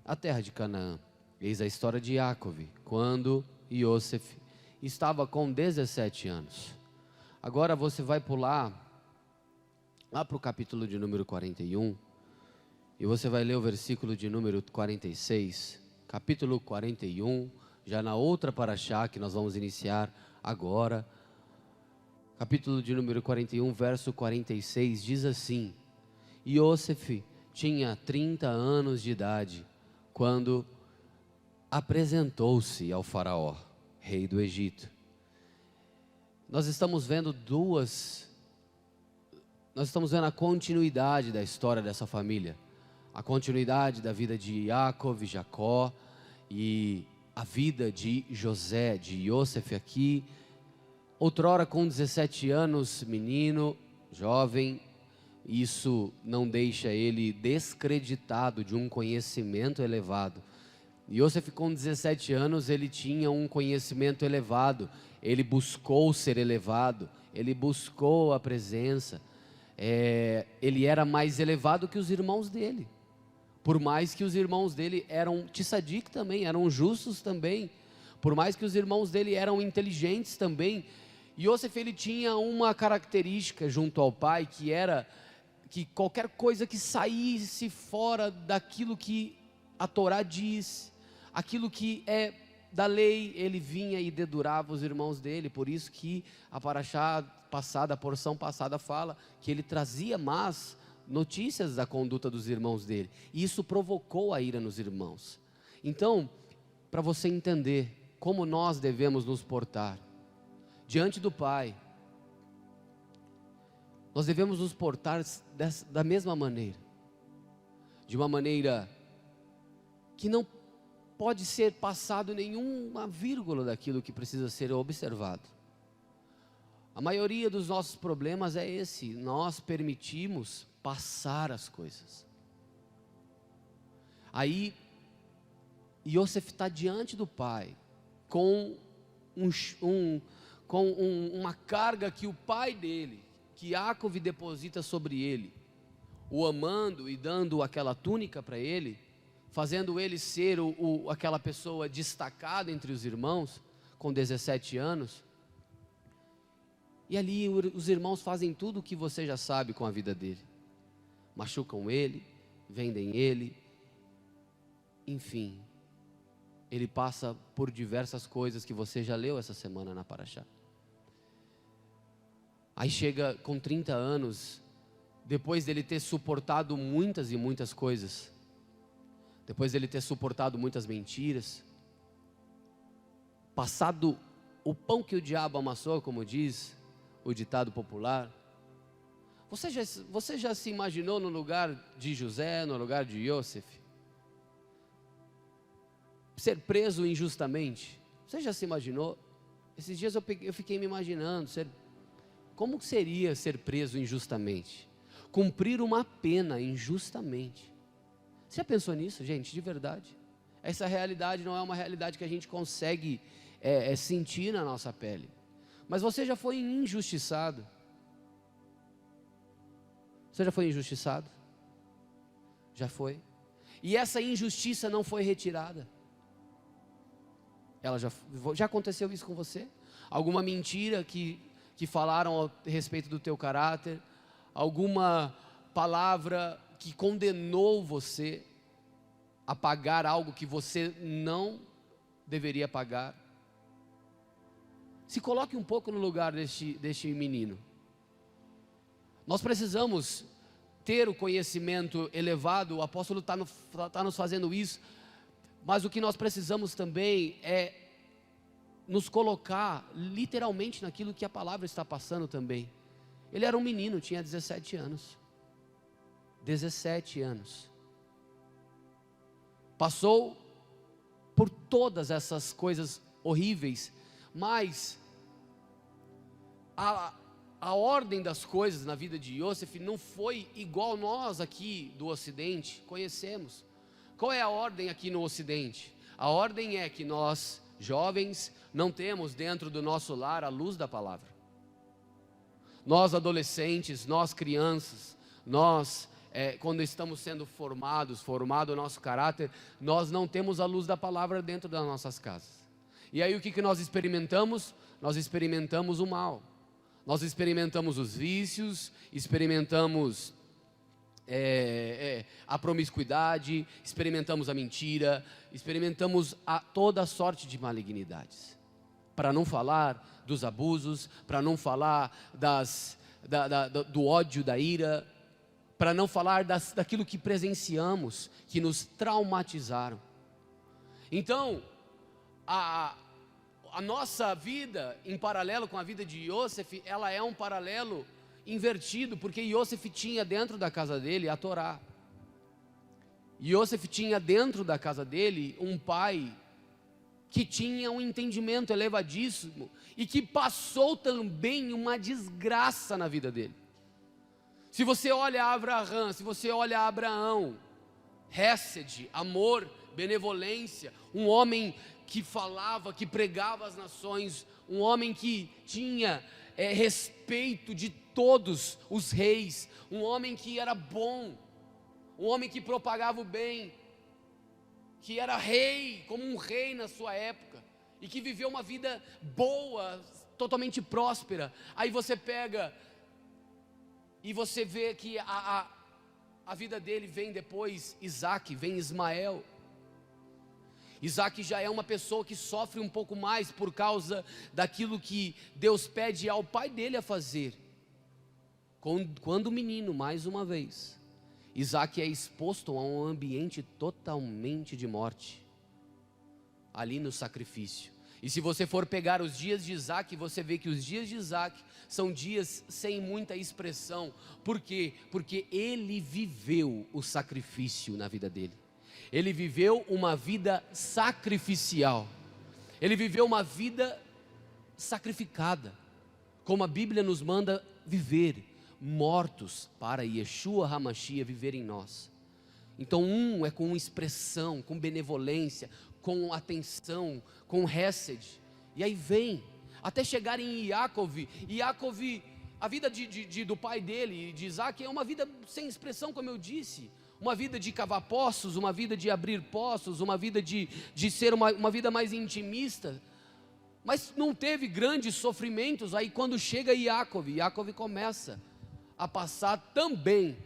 a terra de Canaã. Eis a história de Yaakov, quando Yosef estava com 17 anos. Agora você vai pular lá para o capítulo de número 41, e você vai ler o versículo de número 46, capítulo 41, já na outra paraxá que nós vamos iniciar agora. capítulo de número 41, verso 46, diz assim: Iosef tinha 30 anos de idade quando apresentou-se ao faraó, rei do Egito. Nós estamos vendo a continuidade da história dessa família, a continuidade da vida de Jacob, Jacó, e a vida de José, de Iosef aqui, outrora com 17 anos, menino, jovem. Isso não deixa ele descreditado de um conhecimento elevado. Iosef com 17 anos, ele tinha um conhecimento elevado, ele buscou ser elevado, ele buscou a presença, ele era mais elevado que os irmãos dele, por mais que os irmãos dele eram tzadik também, eram justos também, por mais que os irmãos dele eram inteligentes também. Iosef, ele tinha uma característica junto ao pai, que era que qualquer coisa que saísse fora daquilo que a Torá diz, aquilo que é da lei, ele vinha e dedurava os irmãos dele. Por isso que a paraxá passada, a porção passada fala que ele trazia más notícias da conduta dos irmãos dele, e isso provocou a ira nos irmãos. Então, para você entender como nós devemos nos portar diante do Pai, nós devemos nos portar da mesma maneira, de uma maneira que não pode ser passado nenhuma vírgula daquilo que precisa ser observado. A maioria dos nossos problemas é esse: nós permitimos passar as coisas. Aí Iosef está diante do pai com uma carga que o pai dele, que Jacob, deposita sobre ele, o amando e dando aquela túnica para ele, fazendo ele ser aquela pessoa destacada entre os irmãos, com 17 anos. E ali os irmãos fazem tudo o que você já sabe com a vida dele: machucam ele, vendem ele, enfim, ele passa por diversas coisas que você já leu essa semana na paraxá. Aí chega com 30 anos, depois dele ter suportado muitas e muitas coisas, depois dele ter suportado muitas mentiras, passado o pão que o diabo amassou, como diz o ditado popular. Você já se imaginou no lugar de José, no lugar de Iosef? Ser preso injustamente? Você já se imaginou? Esses dias eu fiquei me imaginando, como seria ser preso injustamente? Cumprir uma pena injustamente. Você já pensou nisso, gente, de verdade? Essa realidade não é uma realidade que a gente consegue sentir na nossa pele. Mas você já foi injustiçado? Você já foi injustiçado? Já foi? E essa injustiça não foi retirada? Ela já aconteceu isso com você? Alguma mentira que falaram a respeito do teu caráter? Alguma palavra que condenou você a pagar algo que você não deveria pagar? Se coloque um pouco no lugar deste menino. Nós precisamos ter o conhecimento elevado, o apóstolo está nos fazendo isso, mas o que nós precisamos também é nos colocar literalmente naquilo que a palavra está passando também. Ele era um menino, tinha 17 anos. 17 anos. Passou por todas essas coisas horríveis, mas a ordem das coisas na vida de Iosef não foi igual nós aqui do Ocidente conhecemos. Qual é a ordem aqui no Ocidente? A ordem é que nós, jovens, não temos dentro do nosso lar a luz da palavra. Nós adolescentes, nós crianças, nós quando estamos sendo formado o nosso caráter, nós não temos a luz da palavra dentro das nossas casas. E aí o que nós experimentamos? Nós experimentamos o mal. Nós experimentamos os vícios, experimentamos a promiscuidade, experimentamos a mentira, experimentamos toda sorte de malignidades. para não falar dos abusos, para não falar do ódio, da ira, para não falar daquilo que presenciamos, que nos traumatizaram. Então, a nossa vida, em paralelo com a vida de Yosef, ela é um paralelo invertido, porque Yosef tinha dentro da casa dele a Torá. Yosef tinha dentro da casa dele um pai que tinha um entendimento elevadíssimo e que passou também uma desgraça na vida dele. Se você olha Abraham, se você olha Abraão, Hesed, amor, benevolência, um homem que falava, que pregava às nações, um homem que tinha respeito de todos os reis, um homem que era bom, um homem que propagava o bem, que era rei, como um rei na sua época, e que viveu uma vida boa, totalmente próspera. Aí você pega e você vê que a vida dele vem depois Isaac, vem Ismael. Isaac já é uma pessoa que sofre um pouco mais por causa daquilo que Deus pede ao pai dele a fazer. Quando menino, mais uma vez, Isaac é exposto a um ambiente totalmente de morte, ali no sacrifício. E se você for pegar os dias de Isaac, você vê que os dias de Isaac são dias sem muita expressão. Por quê? Porque ele viveu o sacrifício na vida dele. Ele viveu uma vida sacrificial. Ele viveu uma vida sacrificada, como a Bíblia nos manda viver, mortos para Yeshua HaMashiach viver em nós. Então um é com expressão, com benevolência, com atenção, com Hesed, e aí vem, até chegar em Yaakov, a vida do pai dele, de Isaac, é uma vida sem expressão, como eu disse, uma vida de cavar poços, uma vida de abrir poços, uma vida de ser uma vida mais intimista, mas não teve grandes sofrimentos. Aí quando chega Yaakov começa a passar também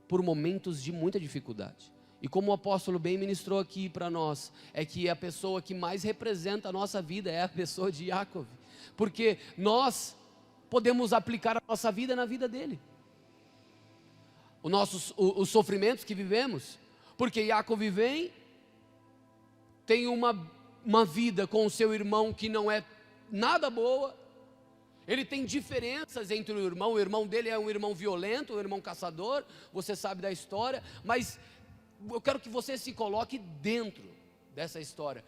por momentos de muita dificuldade. E como o apóstolo bem ministrou aqui para nós, é que a pessoa que mais representa a nossa vida é a pessoa de Yaakov, porque nós podemos aplicar a nossa vida na vida dele, os sofrimentos que vivemos, porque Yaakov vem, tem uma vida com o seu irmão que não é nada boa, ele tem diferenças entre o irmão dele é um irmão violento, um irmão caçador, você sabe da história, mas eu quero que você se coloque dentro dessa história.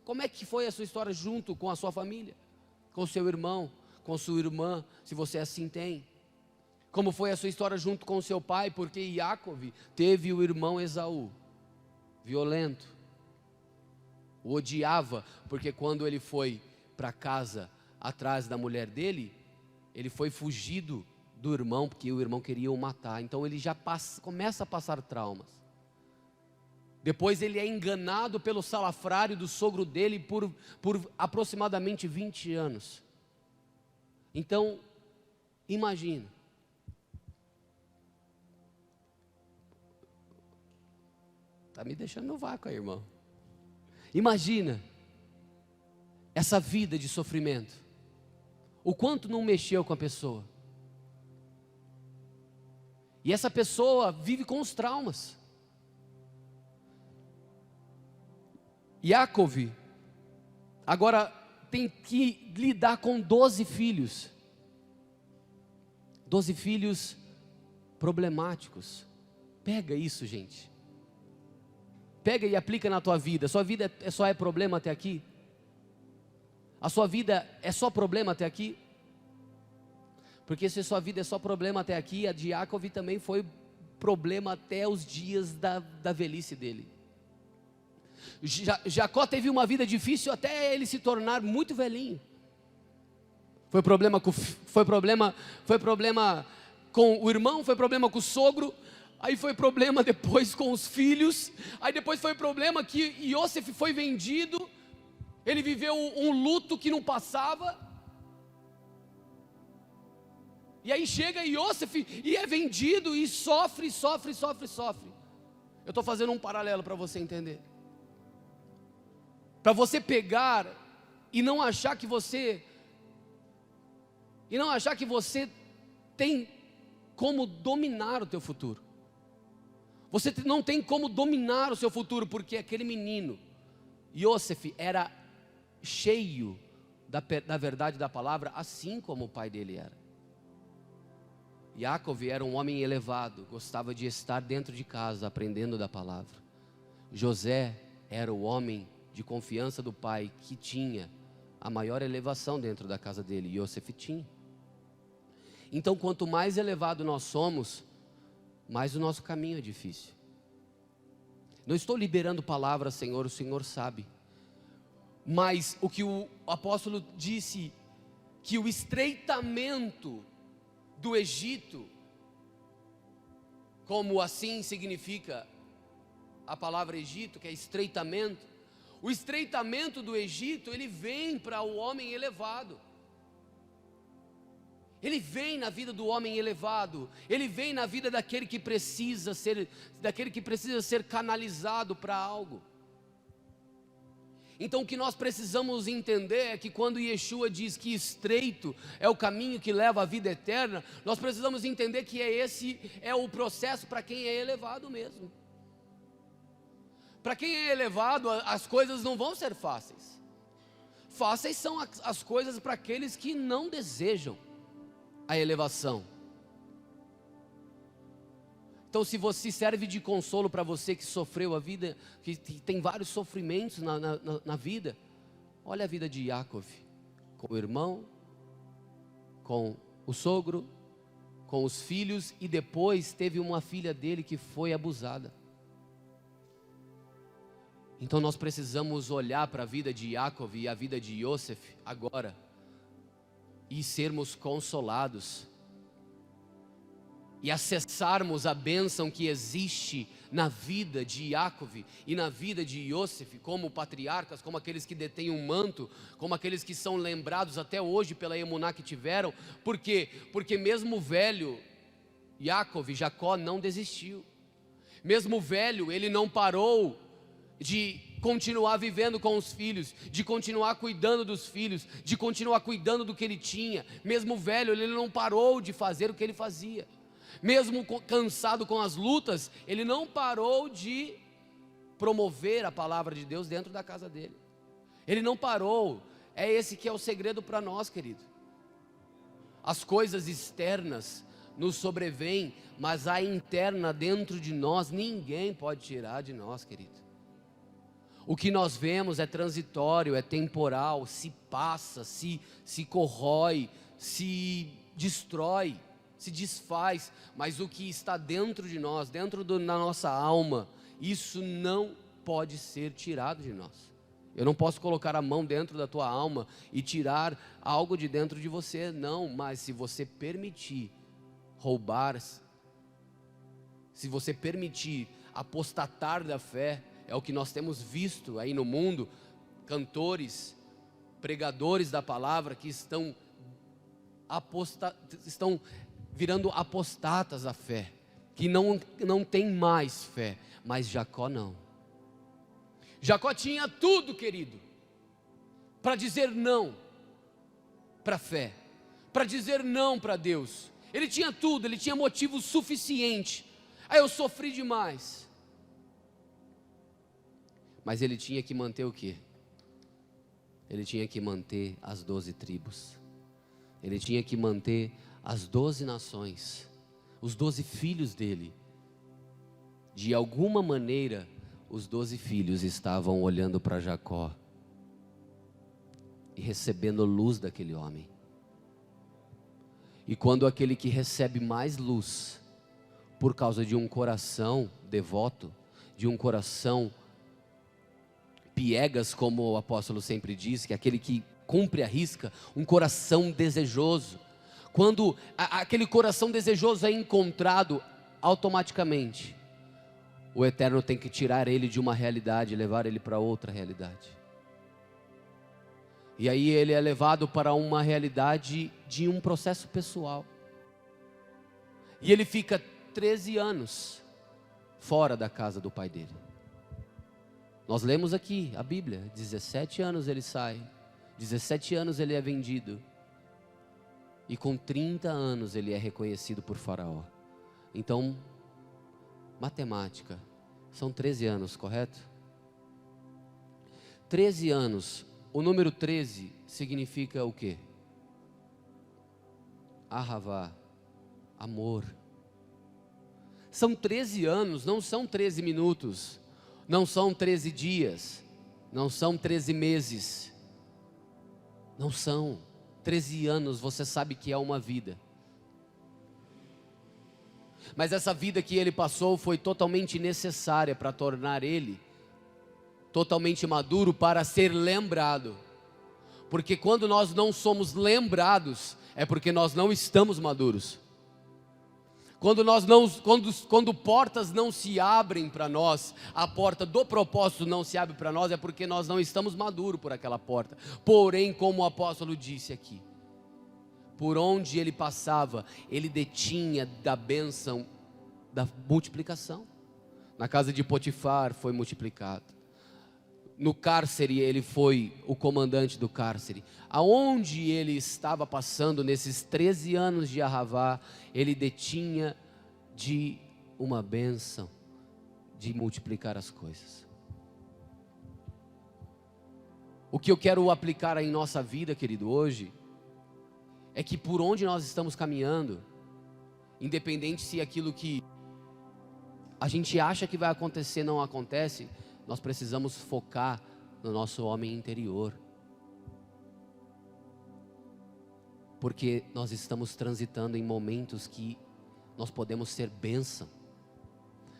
Como é que foi a sua história junto com a sua família? Com o seu irmão, com sua irmã, se você assim tem. Como foi a sua história junto com o seu pai? Porque Yaakov teve o irmão Esaú, violento, o odiava, porque quando ele foi para casa atrás da mulher dele, ele foi fugido do irmão, porque o irmão queria o matar. Então ele já começa a passar traumas. Depois ele é enganado pelo salafrário do sogro dele por aproximadamente 20 anos. Então, imagina. Está me deixando no vácuo aí, irmão. Imagina essa vida de sofrimento. O quanto não mexeu com a pessoa. E essa pessoa vive com os traumas. Yaakov agora tem que lidar com 12 filhos. 12 filhos problemáticos. Pega isso, gente. Pega e aplica na tua vida. Sua vida só é problema até aqui? A sua vida é só problema até aqui? Porque se a sua vida é só problema até aqui, a de Yaakov também foi problema até os dias da velhice dele. Jacó teve uma vida difícil até ele se tornar muito velhinho. Foi problema com o irmão, foi problema com o sogro, aí foi problema depois com os filhos, aí depois foi problema que Yosef foi vendido, ele viveu um luto que não passava, e aí chega Yosef e é vendido e sofre. Eu estou fazendo um paralelo para você entender. Para você pegar e não achar que você tem como dominar o teu futuro. Você não tem como dominar o seu futuro, porque aquele menino, Yosef, era cheio da verdade da palavra, assim como o pai dele era. Yaakov era um homem elevado, gostava de estar dentro de casa, aprendendo da palavra. José era o homem de confiança do pai, que tinha a maior elevação dentro da casa dele. Yosef tinha. Então, quanto mais elevado nós somos, mais o nosso caminho é difícil. Não estou liberando palavras, Senhor, o Senhor sabe. Mas o que o apóstolo disse, que o estreitamento do Egito, como assim significa a palavra Egito, que é estreitamento, o estreitamento do Egito, ele vem para o homem elevado. Ele vem na vida do homem elevado, ele vem na vida daquele que precisa ser canalizado para algo. Então o que nós precisamos entender é que quando Yeshua diz que estreito é o caminho que leva à vida eterna, nós precisamos entender que esse é o processo para quem é elevado mesmo. Para quem é elevado, as coisas não vão ser fáceis. Fáceis são as coisas para aqueles que não desejam a elevação. Então, se você serve de consolo para você que sofreu a vida, que tem vários sofrimentos na vida, olha a vida de Yaakov, com o irmão, com o sogro, com os filhos, e depois teve uma filha dele que foi abusada. Então nós precisamos olhar para a vida de Yaakov e a vida de Yosef agora, e sermos consolados, e acessarmos a bênção que existe na vida de Yaakov e na vida de Yosef, como patriarcas, como aqueles que detêm um manto, como aqueles que são lembrados até hoje pela emuná que tiveram. Por quê? Porque mesmo velho, Jacó não desistiu. Mesmo velho, ele não parou de continuar vivendo com os filhos, de continuar cuidando dos filhos, de continuar cuidando do que ele tinha. Mesmo velho, ele não parou de fazer o que ele fazia. Mesmo cansado com as lutas, ele não parou de promover a palavra de Deus dentro da casa dele. Ele não parou. É esse que é o segredo para nós, querido. As coisas externas nos sobrevêm, mas a interna dentro de nós, ninguém pode tirar de nós, querido. O que nós vemos é transitório, é temporal, se passa, se corrói, se destrói, se desfaz, mas o que está dentro de nós, da nossa alma, isso não pode ser tirado de nós. Eu não posso colocar a mão dentro da tua alma e tirar algo de dentro de você, não, mas se você permitir roubar, se você permitir apostatar da fé, é o que nós temos visto aí no mundo, cantores, pregadores da palavra que estão virando apostatas da fé, que não tem mais fé, mas Jacó não. Jacó tinha tudo, querido, para dizer não para a fé, para dizer não para Deus. Ele tinha tudo, ele tinha motivo suficiente. Eu sofri demais. Mas ele tinha que manter o quê? Ele tinha que manter as 12 tribos. Ele tinha que manter as 12 nações, os 12 filhos dele. De alguma maneira, os 12 filhos estavam olhando para Jacó e recebendo luz daquele homem. E quando aquele que recebe mais luz, por causa de um coração devoto, de um coração piegas, como o apóstolo sempre diz, que é aquele que cumpre a risca, um coração desejoso. Quando aquele coração desejoso é encontrado, automaticamente o Eterno tem que tirar ele de uma realidade e levar ele para outra realidade. E aí ele é levado para uma realidade de um processo pessoal. E ele fica 13 anos fora da casa do pai dele. Nós lemos aqui a Bíblia, 17 anos ele sai, 17 anos ele é vendido. E com 30 anos ele é reconhecido por Faraó. Então, matemática, são 13 anos, correto? 13 anos, o número 13 significa o quê? Ahavá, amor. São 13 anos, não são 13 minutos, não são 13 dias, não são 13 meses, não são 13 anos, você sabe que é uma vida. Mas essa vida que ele passou foi totalmente necessária para tornar ele totalmente maduro para ser lembrado. Porque quando nós não somos lembrados, é porque nós não estamos maduros. Quando portas não se abrem para nós, a porta do propósito não se abre para nós, é porque nós não estamos maduros por aquela porta. Porém, como o apóstolo disse aqui, por onde ele passava, ele detinha da bênção da multiplicação. Na casa de Potifar foi multiplicado. No cárcere ele foi o comandante do cárcere. Aonde ele estava passando nesses 13 anos de Ahavá, ele detinha de uma bênção de multiplicar as coisas. O que eu quero aplicar em nossa vida, querido, hoje, é que por onde nós estamos caminhando, independente se aquilo que a gente acha que vai acontecer não acontece, nós precisamos focar no nosso homem interior. Porque nós estamos transitando em momentos que nós podemos ser bênção,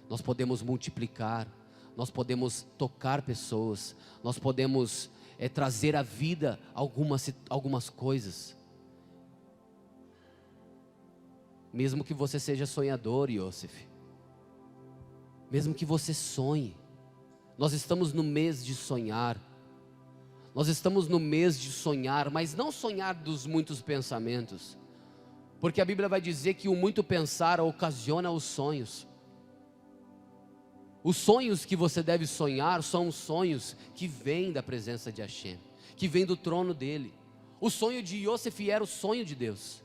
nós podemos multiplicar, nós podemos tocar pessoas, nós podemos trazer à vida algumas coisas. Mesmo que você seja sonhador, Yosef, mesmo que você sonhe, nós estamos no mês de sonhar. Nós estamos no mês de sonhar, mas não sonhar dos muitos pensamentos. Porque a Bíblia vai dizer que o muito pensar ocasiona os sonhos. Os sonhos que você deve sonhar são os sonhos que vêm da presença de Hashem, que vêm do trono dele. O sonho de Yosef era o sonho de Deus.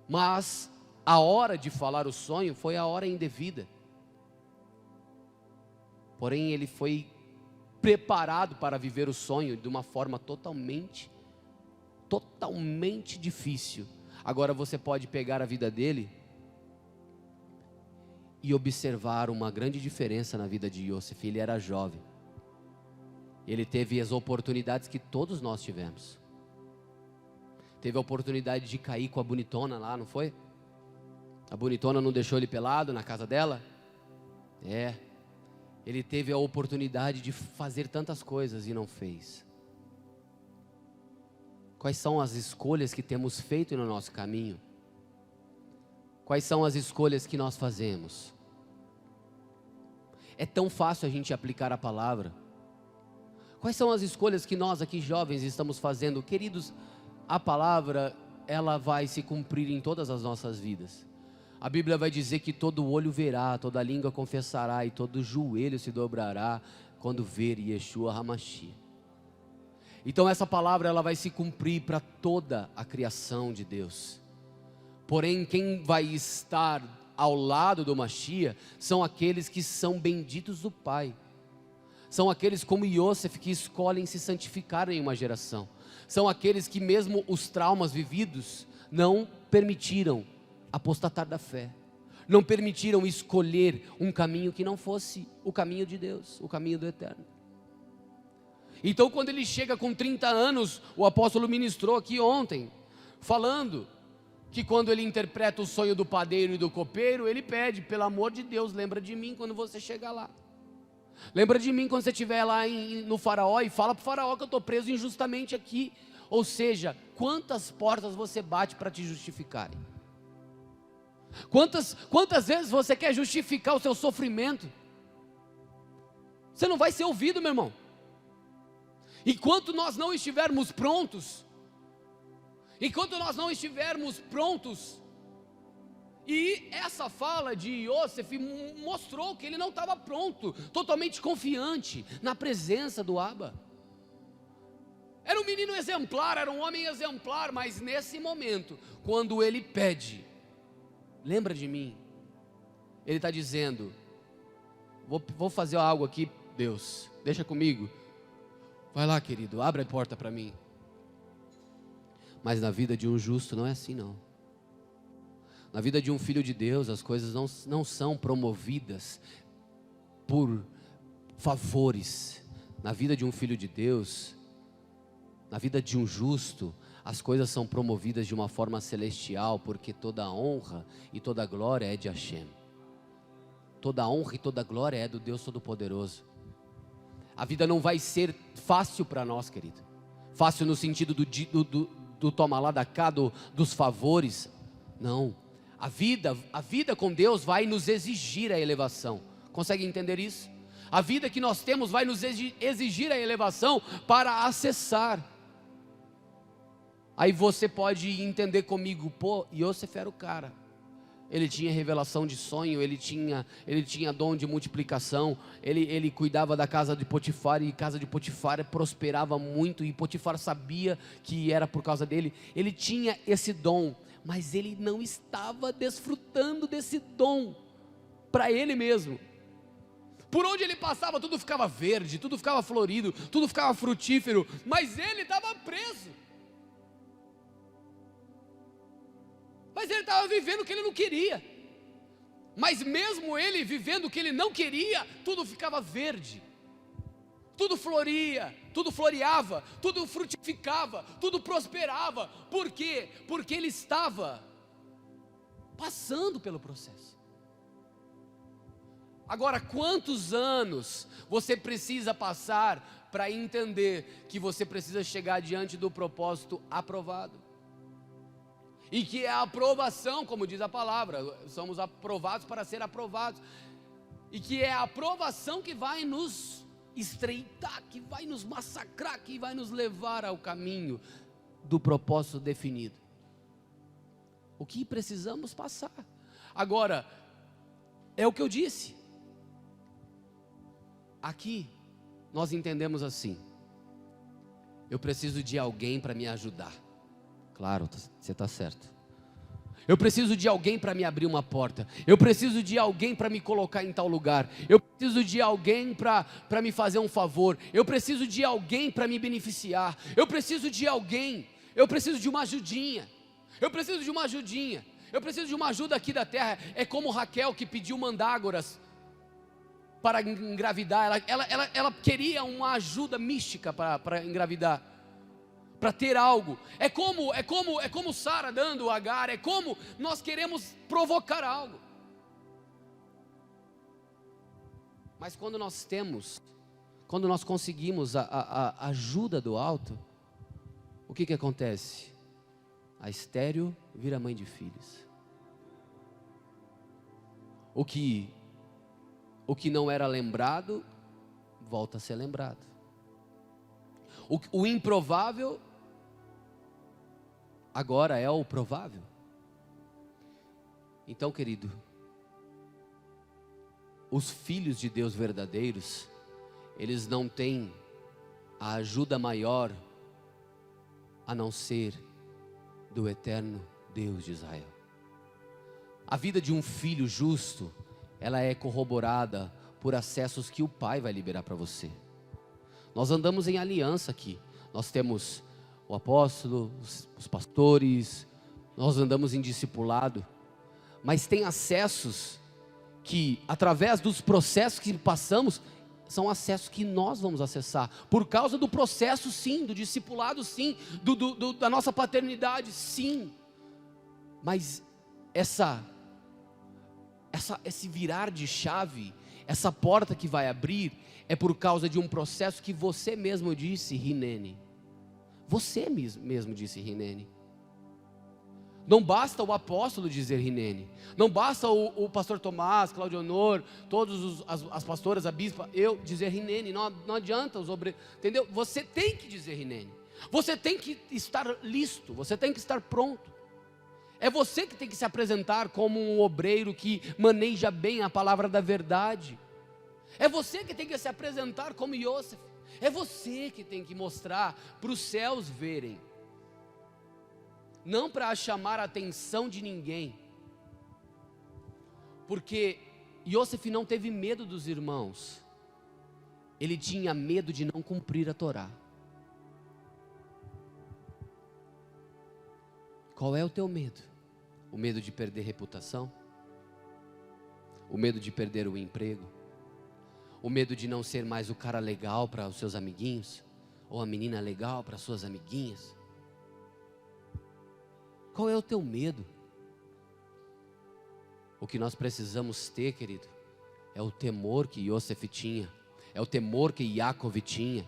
Mas a hora de falar o sonho foi a hora indevida. Porém, ele foi preparado para viver o sonho de uma forma totalmente difícil. Agora você pode pegar a vida dele e observar uma grande diferença na vida de Yosef. Ele era jovem. Ele teve as oportunidades que todos nós tivemos. Teve a oportunidade de cair com a bonitona lá, não foi? A bonitona não deixou ele pelado na casa dela? Ele teve a oportunidade de fazer tantas coisas e não fez. Quais são as escolhas que temos feito no nosso caminho? Quais são as escolhas que nós fazemos? É tão fácil a gente aplicar a palavra. Quais são as escolhas que nós aqui jovens estamos fazendo? Queridos, a palavra, ela vai se cumprir em todas as nossas vidas. A Bíblia vai dizer que todo olho verá, toda língua confessará e todo joelho se dobrará quando ver Yeshua HaMashiach. Então essa palavra ela vai se cumprir para toda a criação de Deus. Porém, quem vai estar ao lado do Mashiach são aqueles que são benditos do Pai. São aqueles como Yosef que escolhem se santificar em uma geração. São aqueles que mesmo os traumas vividos não permitiram apostatar da fé, não permitiram escolher um caminho que não fosse o caminho de Deus, o caminho do eterno. Então quando ele chega com 30 anos, o apóstolo ministrou aqui ontem, falando que quando ele interpreta o sonho do padeiro e do copeiro, ele pede, pelo amor de Deus, lembra de mim quando você chegar lá. Lembra de mim quando você estiver lá no faraó e fala para o faraó que eu estou preso injustamente aqui. Ou seja, quantas portas você bate para te justificarem? Quantas vezes você quer justificar o seu sofrimento? Você não vai ser ouvido, meu irmão. Enquanto nós não estivermos prontos, e essa fala de Yosef mostrou que ele não estava pronto, totalmente confiante na presença do Abba. Era um menino exemplar, era um homem exemplar, mas nesse momento, quando ele pede, lembra de mim, ele está dizendo, vou fazer algo aqui, Deus, deixa comigo, vai lá querido, abre a porta para mim. Mas na vida de um justo não é assim não. Na vida de um filho de Deus, as coisas não são promovidas por favores. Na vida de um filho de Deus, na vida de um justo, as coisas são promovidas de uma forma celestial, porque toda a honra e toda a glória é de Hashem. Toda a honra e toda a glória é do Deus Todo-Poderoso. A vida não vai ser fácil para nós, querido. Fácil no sentido do toma lá da cá, dos favores. Não. A vida com Deus vai nos exigir a elevação. Consegue entender isso? A vida que nós temos vai nos exigir a elevação para acessar. Aí você pode entender comigo, pô, Yosef era o cara. Ele tinha revelação de sonho, ele tinha dom de multiplicação, ele cuidava da casa de Potifar, e a casa de Potifar prosperava muito, e Potifar sabia que era por causa dele. Ele tinha esse dom, mas ele não estava desfrutando desse dom para ele mesmo. Por onde ele passava, tudo ficava verde, tudo ficava florido, tudo ficava frutífero, mas ele estava preso. Mas ele estava vivendo o que ele não queria. Mas mesmo ele vivendo o que ele não queria, tudo ficava verde, tudo floria, tudo floreava, tudo frutificava, tudo prosperava. Por quê? Porque ele estava passando pelo processo. Agora, quantos anos você precisa passar para entender que você precisa chegar diante do propósito aprovado? E que é a aprovação, como diz a palavra, somos aprovados para ser aprovados. E que é a aprovação que vai nos estreitar, que vai nos massacrar, que vai nos levar ao caminho do propósito definido. O que precisamos passar. Agora, é o que eu disse. Aqui, nós entendemos assim: eu preciso de alguém para me ajudar. Claro, você está certo. Eu preciso de alguém para me abrir uma porta. Eu preciso de alguém para me colocar em tal lugar. Eu preciso de alguém para me fazer um favor. Eu preciso de alguém para me beneficiar. Eu preciso de alguém. Eu preciso de uma ajudinha. Eu preciso de uma ajudinha. Eu preciso de uma ajuda aqui da terra. É como Raquel que pediu mandrágoras para engravidar. Ela queria uma ajuda mística para engravidar, para ter algo. É como Sara dando Agar. É como nós queremos provocar algo. Mas quando nós conseguimos a ajuda do alto, o que acontece? A estéril vira mãe de filhos. O que não era lembrado volta a ser lembrado. O improvável agora é o provável. Então, querido, os filhos de Deus verdadeiros, eles não têm a ajuda maior a não ser do eterno Deus de Israel. A vida de um filho justo, ela é corroborada por acessos que o Pai vai liberar para você. Nós andamos em aliança aqui. Nós temos o apóstolo, os pastores, nós andamos em discipulado. Mas tem acessos que, através dos processos que passamos, são acessos que nós vamos acessar. Por causa do processo, sim, do discipulado, sim, da nossa paternidade, sim. Mas esse virar de chave, essa porta que vai abrir, é por causa de um processo que você mesmo disse, Rinene. Você mesmo disse, Rinene. Não basta o apóstolo dizer Rinene. Não basta o pastor Tomás, Claudio Honor, todas as pastoras, a bispa, eu dizer Rinene. Não adianta os obreiros, entendeu? Você tem que dizer Rinene. Você tem que estar listo, você tem que estar pronto. É você que tem que se apresentar como um obreiro que maneja bem a palavra da verdade. É você que tem que se apresentar como Yosef. É você que tem que mostrar para os céus verem, não para chamar a atenção de ninguém. Porque Iosef não teve medo dos irmãos, ele tinha medo de não cumprir a Torá. Qual é o teu medo? O medo de perder reputação? O medo de perder o emprego? O medo de não ser mais o cara legal para os seus amiguinhos? Ou a menina legal para as suas amiguinhas? Qual é o teu medo? O que nós precisamos ter, querido, é o temor que Iosef tinha, é o temor que Yaakov tinha.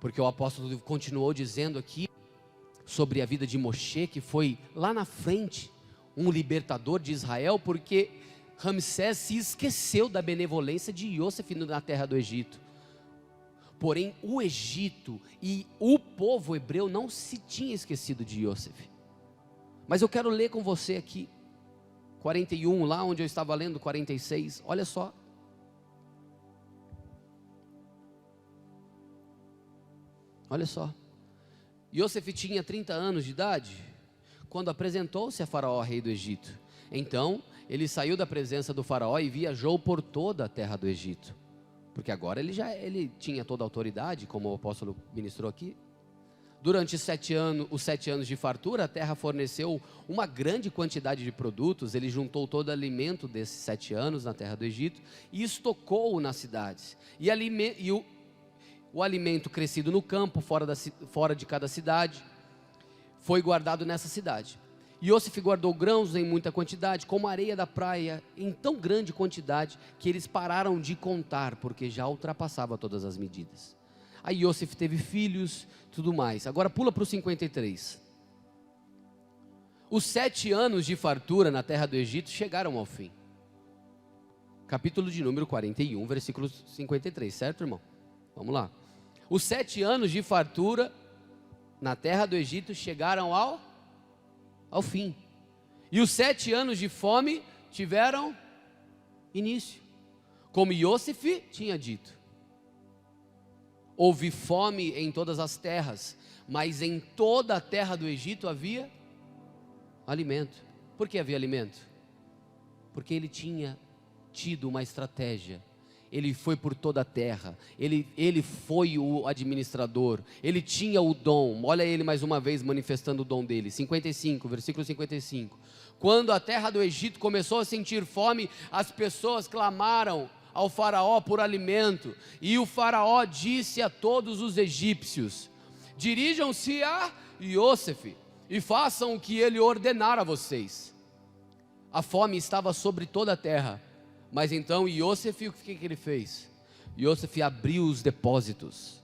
Porque o apóstolo continuou dizendo aqui sobre a vida de Moshe, que foi lá na frente um libertador de Israel, porque Ramsés se esqueceu da benevolência de Iosef na terra do Egito. Porém, o Egito e o povo hebreu não se tinha esquecido de Iosef. Mas eu quero ler com você aqui 41, lá onde eu estava lendo 46, olha só. Olha só. Iosef tinha 30 anos de idade quando apresentou-se a Faraó, rei do Egito. Então, ele saiu da presença do Faraó e viajou por toda a terra do Egito. Porque agora ele tinha toda a autoridade, como o apóstolo ministrou aqui. Durante os 7 anos de fartura, a terra forneceu uma grande quantidade de produtos. Ele juntou todo o alimento desses 7 anos na terra do Egito e estocou-o nas cidades. O alimento crescido no campo, fora de cada cidade, foi guardado nessa cidade. Iosef guardou grãos em muita quantidade, como a areia da praia, em tão grande quantidade, que eles pararam de contar, porque já ultrapassava todas as medidas. Aí Iosef teve filhos, tudo mais. Agora pula para o 53. Os 7 anos de fartura na terra do Egito chegaram ao fim. Capítulo de número 41, versículo 53, certo, irmão? Vamos lá. Os 7 anos de fartura na terra do Egito chegaram ao fim. E os 7 anos de fome tiveram início. Como Iosef tinha dito. Houve fome em todas as terras, mas em toda a terra do Egito havia alimento. Por que havia alimento? Porque ele tinha tido uma estratégia. Ele foi por toda a terra, ele foi o administrador, ele tinha o dom. Olha ele mais uma vez manifestando o dom dele. 55, versículo 55. Quando a terra do Egito começou a sentir fome, as pessoas clamaram ao faraó por alimento, e o faraó disse a todos os egípcios: dirijam-se a Iosef e façam o que ele ordenar a vocês. A fome estava sobre toda a terra. Mas então Iosef, o que ele fez? Iosef abriu os depósitos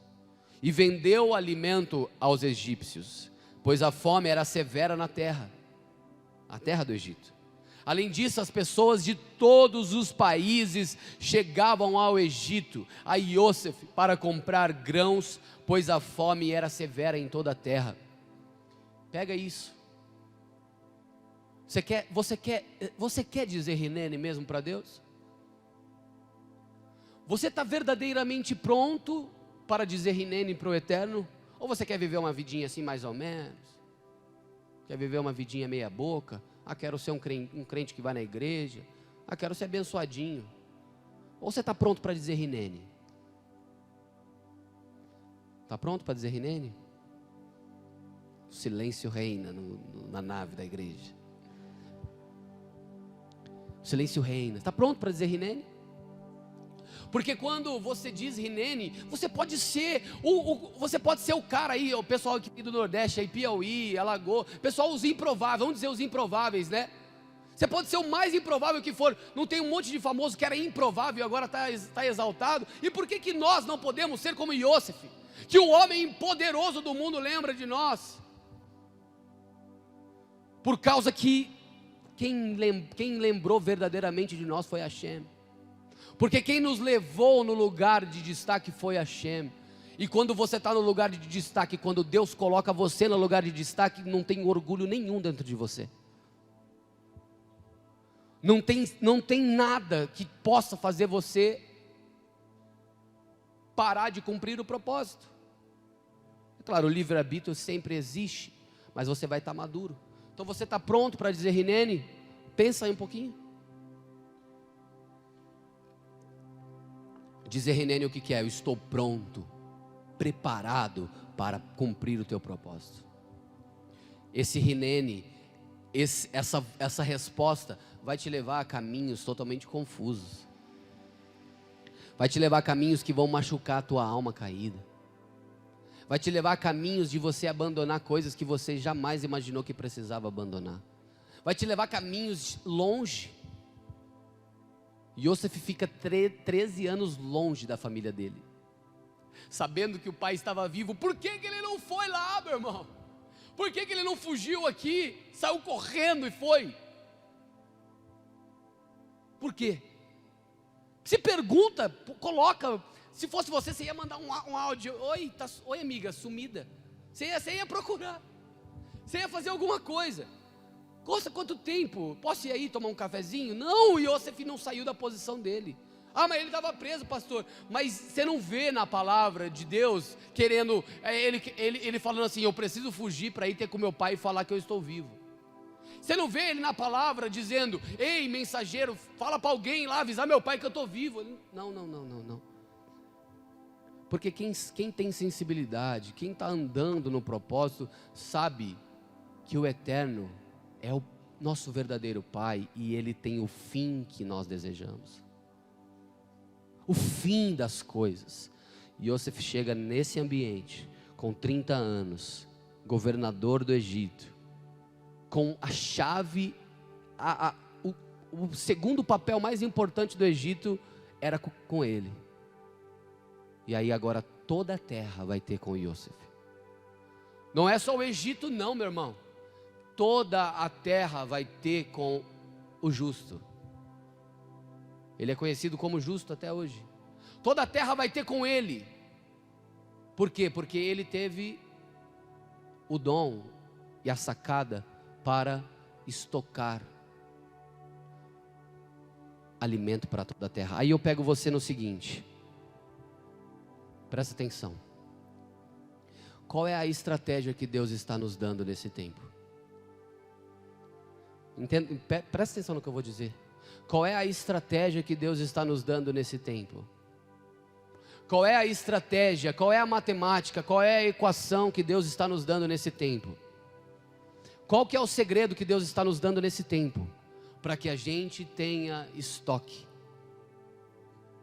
e vendeu o alimento aos egípcios, pois a fome era severa na terra, a terra do Egito. Além disso, as pessoas de todos os países chegavam ao Egito, a Iosef, para comprar grãos, pois a fome era severa em toda a terra. Pega isso. Você quer dizer Rinene mesmo para Deus? Você está verdadeiramente pronto para dizer Rinene para o Eterno? Ou você quer viver uma vidinha assim mais ou menos? Quer viver uma vidinha meia boca? Ah, quero ser um crente que vai na igreja. Ah, quero ser abençoadinho. Ou você está pronto para dizer Rinene? Está pronto para dizer Rinene? O silêncio reina na nave da igreja. O silêncio reina. Está pronto para dizer Rinene? Porque quando você diz Rinene, você pode ser o cara aí, o pessoal aqui do Nordeste, aí, Piauí, Alagoas, pessoal, os improváveis, vamos dizer os improváveis, né? Você pode ser o mais improvável que for. Não tem um monte de famoso que era improvável e agora está exaltado? E por que nós não podemos ser como Iosef? Que o homem poderoso do mundo lembra de nós? Por causa que quem lembrou verdadeiramente de nós foi Hashem. Porque quem nos levou no lugar de destaque foi Hashem. E quando você está no lugar de destaque, quando Deus coloca você no lugar de destaque, não tem orgulho nenhum dentro de você. Não tem nada que possa fazer você parar de cumprir o propósito. É claro, o livre-arbítrio sempre existe, mas você vai estar maduro. Então você está pronto para dizer, Rinene, pensa aí um pouquinho. Dizer, Rinene, o que é? Eu estou pronto, preparado para cumprir o teu propósito. Esse Rinene, essa resposta vai te levar a caminhos totalmente confusos. Vai te levar a caminhos que vão machucar a tua alma caída. Vai te levar a caminhos de você abandonar coisas que você jamais imaginou que precisava abandonar. Vai te levar a caminhos longe. Yosef fica 13 anos longe da família dele, sabendo que o pai estava vivo. Por que ele não foi lá, meu irmão? Por que ele não fugiu aqui, saiu correndo e foi? Por quê? Se pergunta, coloca. Se fosse você ia mandar um áudio. Oi amiga, sumida. Você ia procurar. Você ia fazer alguma coisa. Nossa, quanto tempo? Posso ir aí tomar um cafezinho? Não, o Yosef não saiu da posição dele. Ah, mas ele estava preso, pastor. Mas você não vê na palavra de Deus querendo, ele falando assim, eu preciso fugir para ir ter com meu pai e falar que eu estou vivo. Você não vê ele na palavra dizendo, ei mensageiro, fala para alguém lá, avisar meu pai que eu estou vivo. Não. Porque quem tem sensibilidade, quem está andando no propósito, sabe que o eterno é o nosso verdadeiro pai e ele tem o fim que nós desejamos. O fim das coisas. Yosef chega nesse ambiente com 30 anos, governador do Egito, com a chave, o segundo papel mais importante do Egito era com ele. E aí agora toda a terra vai ter com Yosef. Não é só o Egito não, meu irmão. Toda a terra vai ter com o justo. Ele é conhecido como justo até hoje. Toda a terra vai ter com ele. Por quê? Porque ele teve o dom e a sacada para estocar alimento para toda a terra. Aí eu pego você no seguinte. Presta atenção. Qual é a estratégia que Deus está nos dando nesse tempo? Presta atenção no que eu vou dizer. Qual é a estratégia que Deus está nos dando nesse tempo? Qual é a estratégia, qual é a matemática, qual é a equação que Deus está nos dando nesse tempo? Qual que é o segredo que Deus está nos dando nesse tempo? Para que a gente tenha estoque.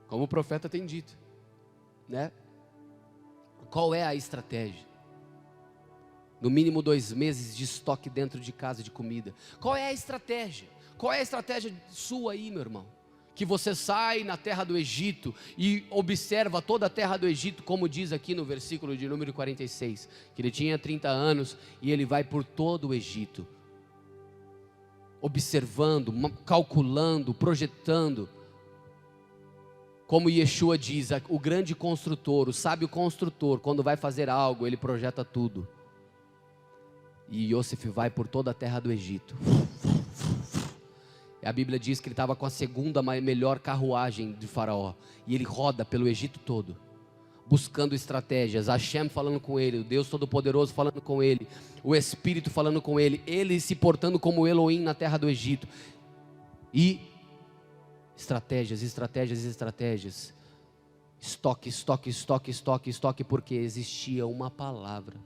Como o profeta tem dito, né? Qual é a estratégia? No mínimo 2 meses de estoque dentro de casa de comida. Qual é a estratégia? Qual é a estratégia sua aí, meu irmão? Que você sai na terra do Egito e observa toda a terra do Egito, como diz aqui no versículo de número 46, que ele tinha 30 anos e ele vai por todo o Egito, observando, calculando, projetando. Como Yeshua diz, o grande construtor, o sábio construtor, quando vai fazer algo, ele projeta tudo. E Yosef vai por toda a terra do Egito. A Bíblia diz que ele estava com a segunda melhor carruagem de Faraó. E ele roda pelo Egito todo, buscando estratégias. Hashem falando com ele, o Deus Todo-Poderoso falando com ele, o Espírito falando com ele, ele se portando como Elohim na terra do Egito. E estratégias. Estoque, porque existia uma palavra.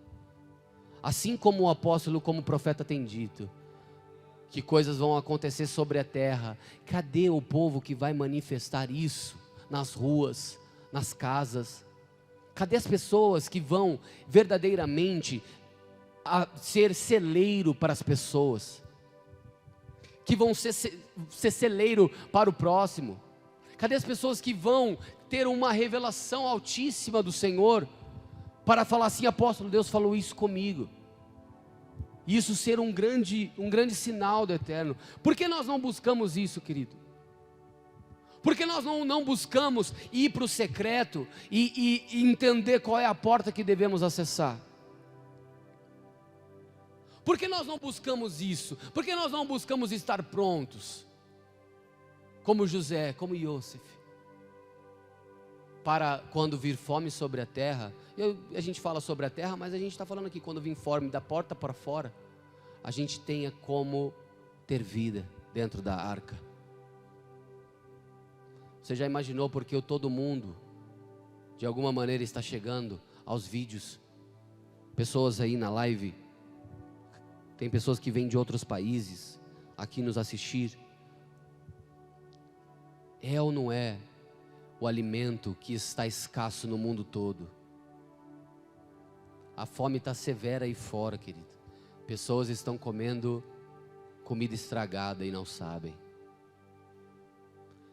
Assim como o apóstolo, como o profeta tem dito, que coisas vão acontecer sobre a terra. Cadê o povo que vai manifestar isso nas ruas, nas casas? Cadê as pessoas que vão verdadeiramente ser celeiro para as pessoas? Que vão ser celeiro para o próximo? Cadê as pessoas que vão ter uma revelação altíssima do Senhor, para falar assim, apóstolo, Deus falou isso comigo? Isso ser um grande sinal do eterno. Por que nós não buscamos isso, querido? Por que nós não buscamos ir para o secreto e entender qual é a porta que devemos acessar? Por que nós não buscamos isso? Por que nós não buscamos estar prontos? Como José, como Yosef. para quando vir fome sobre a terra. A gente fala sobre a terra, mas a gente está falando aqui, quando vir fome da porta para fora, a gente tenha como ter vida dentro da arca. Você já imaginou porque todo mundo, de alguma maneira, está chegando aos vídeos? Pessoas aí na live, tem pessoas que vêm de outros países aqui nos assistir. É ou não é o alimento que está escasso no mundo todo? A fome está severa aí fora, querido. Pessoas estão comendo comida estragada e não sabem.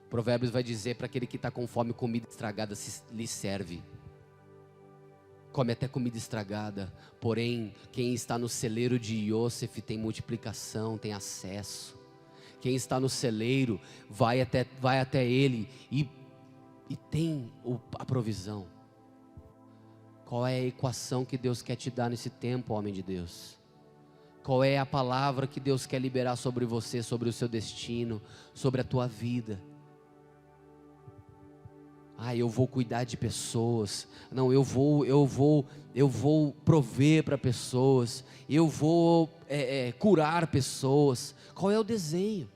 Provérbios vai dizer para aquele que está com fome, comida estragada lhe serve. Come até comida estragada, porém quem está no celeiro de Iosef tem multiplicação, tem acesso. Quem está no celeiro vai até ele e tem a provisão. Qual é a equação que Deus quer te dar nesse tempo, homem de Deus? Qual é a palavra que Deus quer liberar sobre você, sobre o seu destino, sobre a tua vida? Eu vou cuidar de pessoas. Não, eu vou prover para pessoas. Eu vou curar pessoas. Qual é o desenho?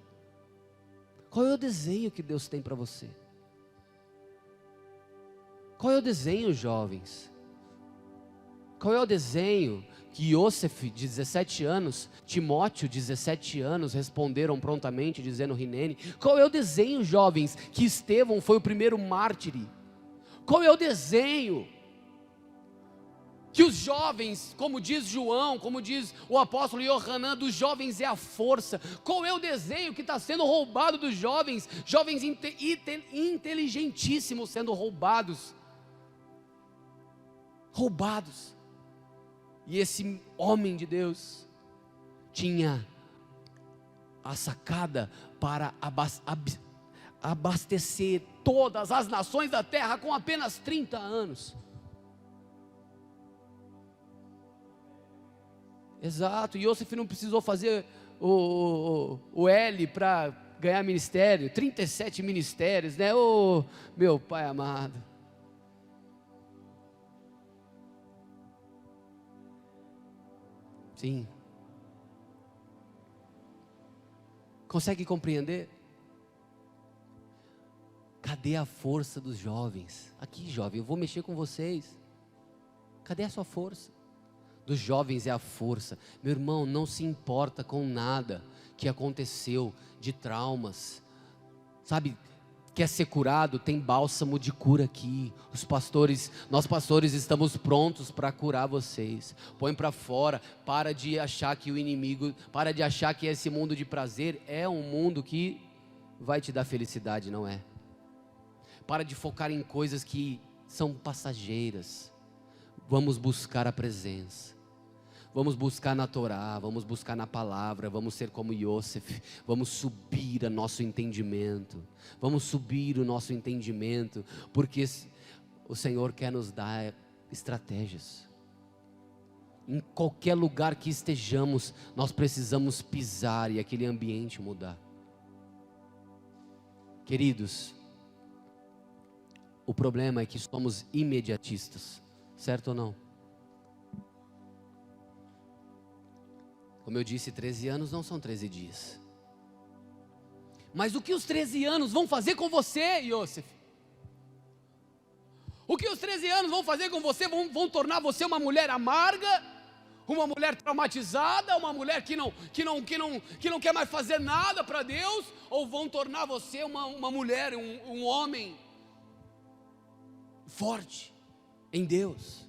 Qual é o desenho que Deus tem para você? Qual é o desenho, jovens? Qual é o desenho que Iosef, de 17 anos, Timóteo, 17 anos, responderam prontamente, dizendo Rinene? Qual é o desenho, jovens, que Estevão foi o primeiro mártir? Qual é o desenho que os jovens, como diz João, como diz o apóstolo Yohanan, dos jovens é a força? Qual é o desenho que está sendo roubado dos jovens? Jovens inteligentíssimos sendo roubados. E esse homem de Deus tinha a sacada para abastecer todas as nações da terra com apenas 30 anos. Exato, Iosef não precisou fazer o L para ganhar ministério, 37 ministérios, né? Meu pai amado. Sim. Consegue compreender? Cadê a força dos jovens? Aqui, jovem, eu vou mexer com vocês. Cadê a sua força? Dos jovens é a força. Meu irmão, não se importa com nada que aconteceu, de traumas. Sabe, quer ser curado? Tem bálsamo de cura aqui. Nós pastores estamos prontos para curar vocês. Põe para fora, para de achar que esse mundo de prazer é um mundo que vai te dar felicidade, não é? Para de focar em coisas que são passageiras. Vamos buscar a presença. Vamos buscar na Torá, vamos buscar na palavra, vamos ser como Iosef, vamos subir o nosso entendimento, porque o Senhor quer nos dar estratégias. Em qualquer lugar que estejamos, nós precisamos pisar e aquele ambiente mudar. Queridos, o problema é que somos imediatistas, certo ou não? Como eu disse, 13 anos não são 13 dias. Mas o que os 13 anos vão fazer com você, Iosef? O que os 13 anos vão fazer com você? Vão tornar você uma mulher amarga, uma mulher traumatizada, uma mulher que não quer mais fazer nada para Deus? Ou vão tornar você uma mulher, um homem forte em Deus?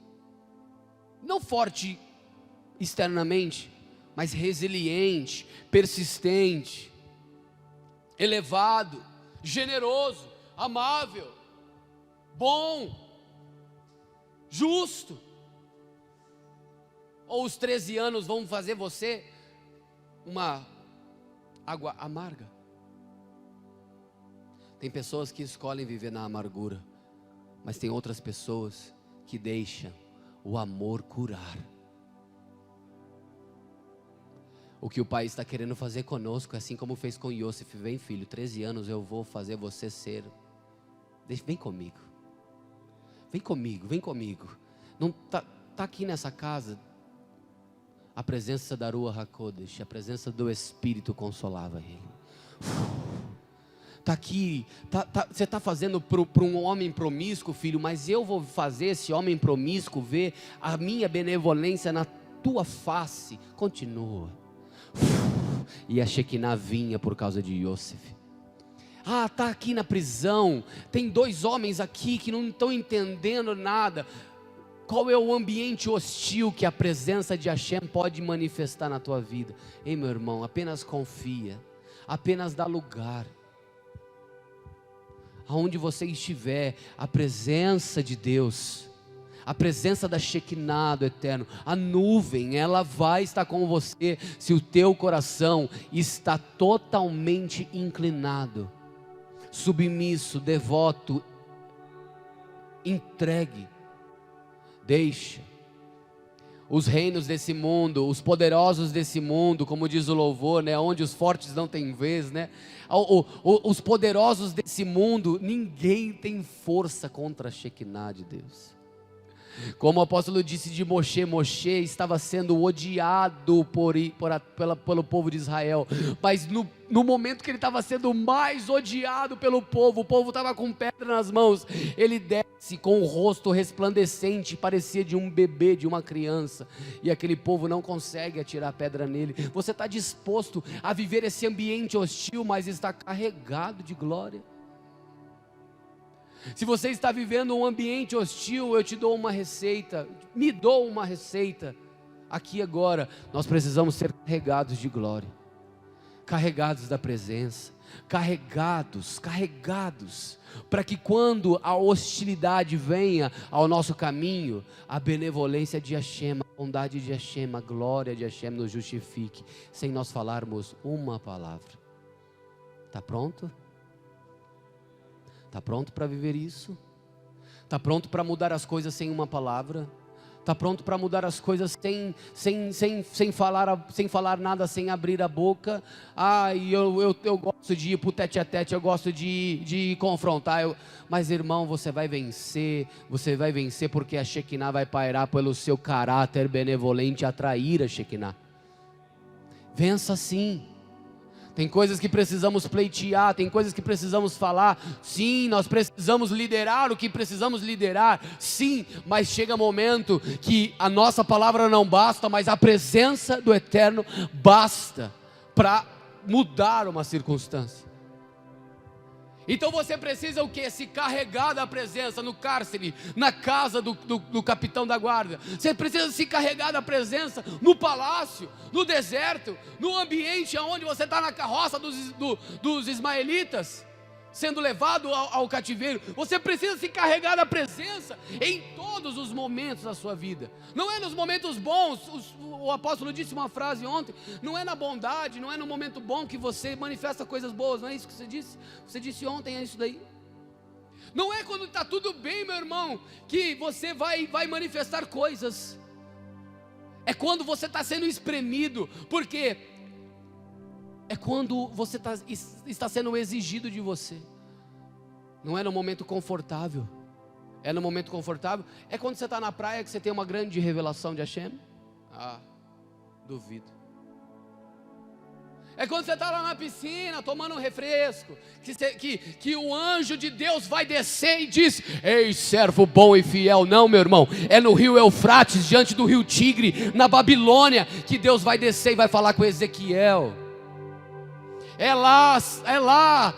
Não forte externamente, mas resiliente, persistente, elevado, generoso, amável, bom, justo. Ou os 13 anos vão fazer você uma água amarga? Tem pessoas que escolhem viver na amargura, mas tem outras pessoas que deixam o amor curar. O que o Pai está querendo fazer conosco, assim como fez com Iosef: vem filho, 13 anos eu vou fazer você ser, vem comigo, Vem comigo, vem comigo. Não tá aqui nessa casa a presença da Ruach HaKodesh, a presença do Espírito consolava ele. Está aqui, você está fazendo para um homem promíscuo, filho, mas eu vou fazer esse homem promíscuo ver a minha benevolência na tua face. Continua. E a Shekinah vinha por causa de Yosef. Está aqui na prisão, tem 2 homens aqui que não estão entendendo nada. Qual é o ambiente hostil que a presença de Hashem pode manifestar na tua vida? Ei, meu irmão, apenas confia, apenas dá lugar. Aonde você estiver, a presença de Deus, a presença da Shekinah do Eterno, a nuvem, ela vai estar com você, se o teu coração está totalmente inclinado, submisso, devoto, entregue. Deixa os reinos desse mundo, os poderosos desse mundo, como diz o louvor, né? Onde os fortes não têm vez, né? Os poderosos desse mundo, ninguém tem força contra a Shekinah de Deus. Como o apóstolo disse de Moshe, Moshe estava sendo odiado pelo povo de Israel, mas no momento que ele estava sendo mais odiado pelo povo, o povo estava com pedra nas mãos, ele desce com o rosto resplandecente, parecia de um bebê, de uma criança, e aquele povo não consegue atirar pedra nele. Você está disposto a viver esse ambiente hostil, mas está carregado de glória? Se você está vivendo um ambiente hostil, eu te dou uma receita, me dou uma receita, aqui agora. Nós precisamos ser carregados de glória, carregados da presença, carregados, para que quando a hostilidade venha ao nosso caminho, a benevolência de Hashem, a bondade de Hashem, a glória de Hashem nos justifique, sem nós falarmos uma palavra. Está pronto? Está pronto para viver isso? Está pronto para mudar as coisas sem uma palavra? Está pronto para mudar as coisas sem falar nada, sem abrir a boca? Eu gosto de ir para o tete a tete, eu gosto de confrontar. Mas irmão, você vai vencer porque a Shekinah vai pairar pelo seu caráter benevolente e atrair a Shekinah. Vença sim. Tem coisas que precisamos pleitear, tem coisas que precisamos falar. Sim, nós precisamos liderar o que precisamos liderar. Sim, mas chega momento que a nossa palavra não basta, mas a presença do Eterno basta para mudar uma circunstância. Então você precisa o quê? Se carregar da presença no cárcere, na casa do capitão da guarda. Você precisa se carregar da presença no palácio, no deserto, no ambiente onde você está na carroça dos ismaelitas, sendo levado ao cativeiro. Você precisa se carregar da presença em todos os momentos da sua vida. Não é nos momentos bons, o apóstolo disse uma frase ontem, não é na bondade, não é no momento bom que você manifesta coisas boas, não é isso que você disse? Você disse ontem, é isso daí. Não é quando está tudo bem, meu irmão, que você vai manifestar coisas. É quando você está sendo espremido, porque é quando você está sendo exigido de você. Não é no momento confortável. É no momento confortável. É quando você está na praia que você tem uma grande revelação de Hashem? Duvido. É quando você está lá na piscina tomando um refresco, que o anjo de Deus vai descer e diz: ei, servo bom e fiel. Não, meu irmão, é no rio Eufrates, diante do rio Tigre, na Babilônia, que Deus vai descer e vai falar com Ezequiel. É lá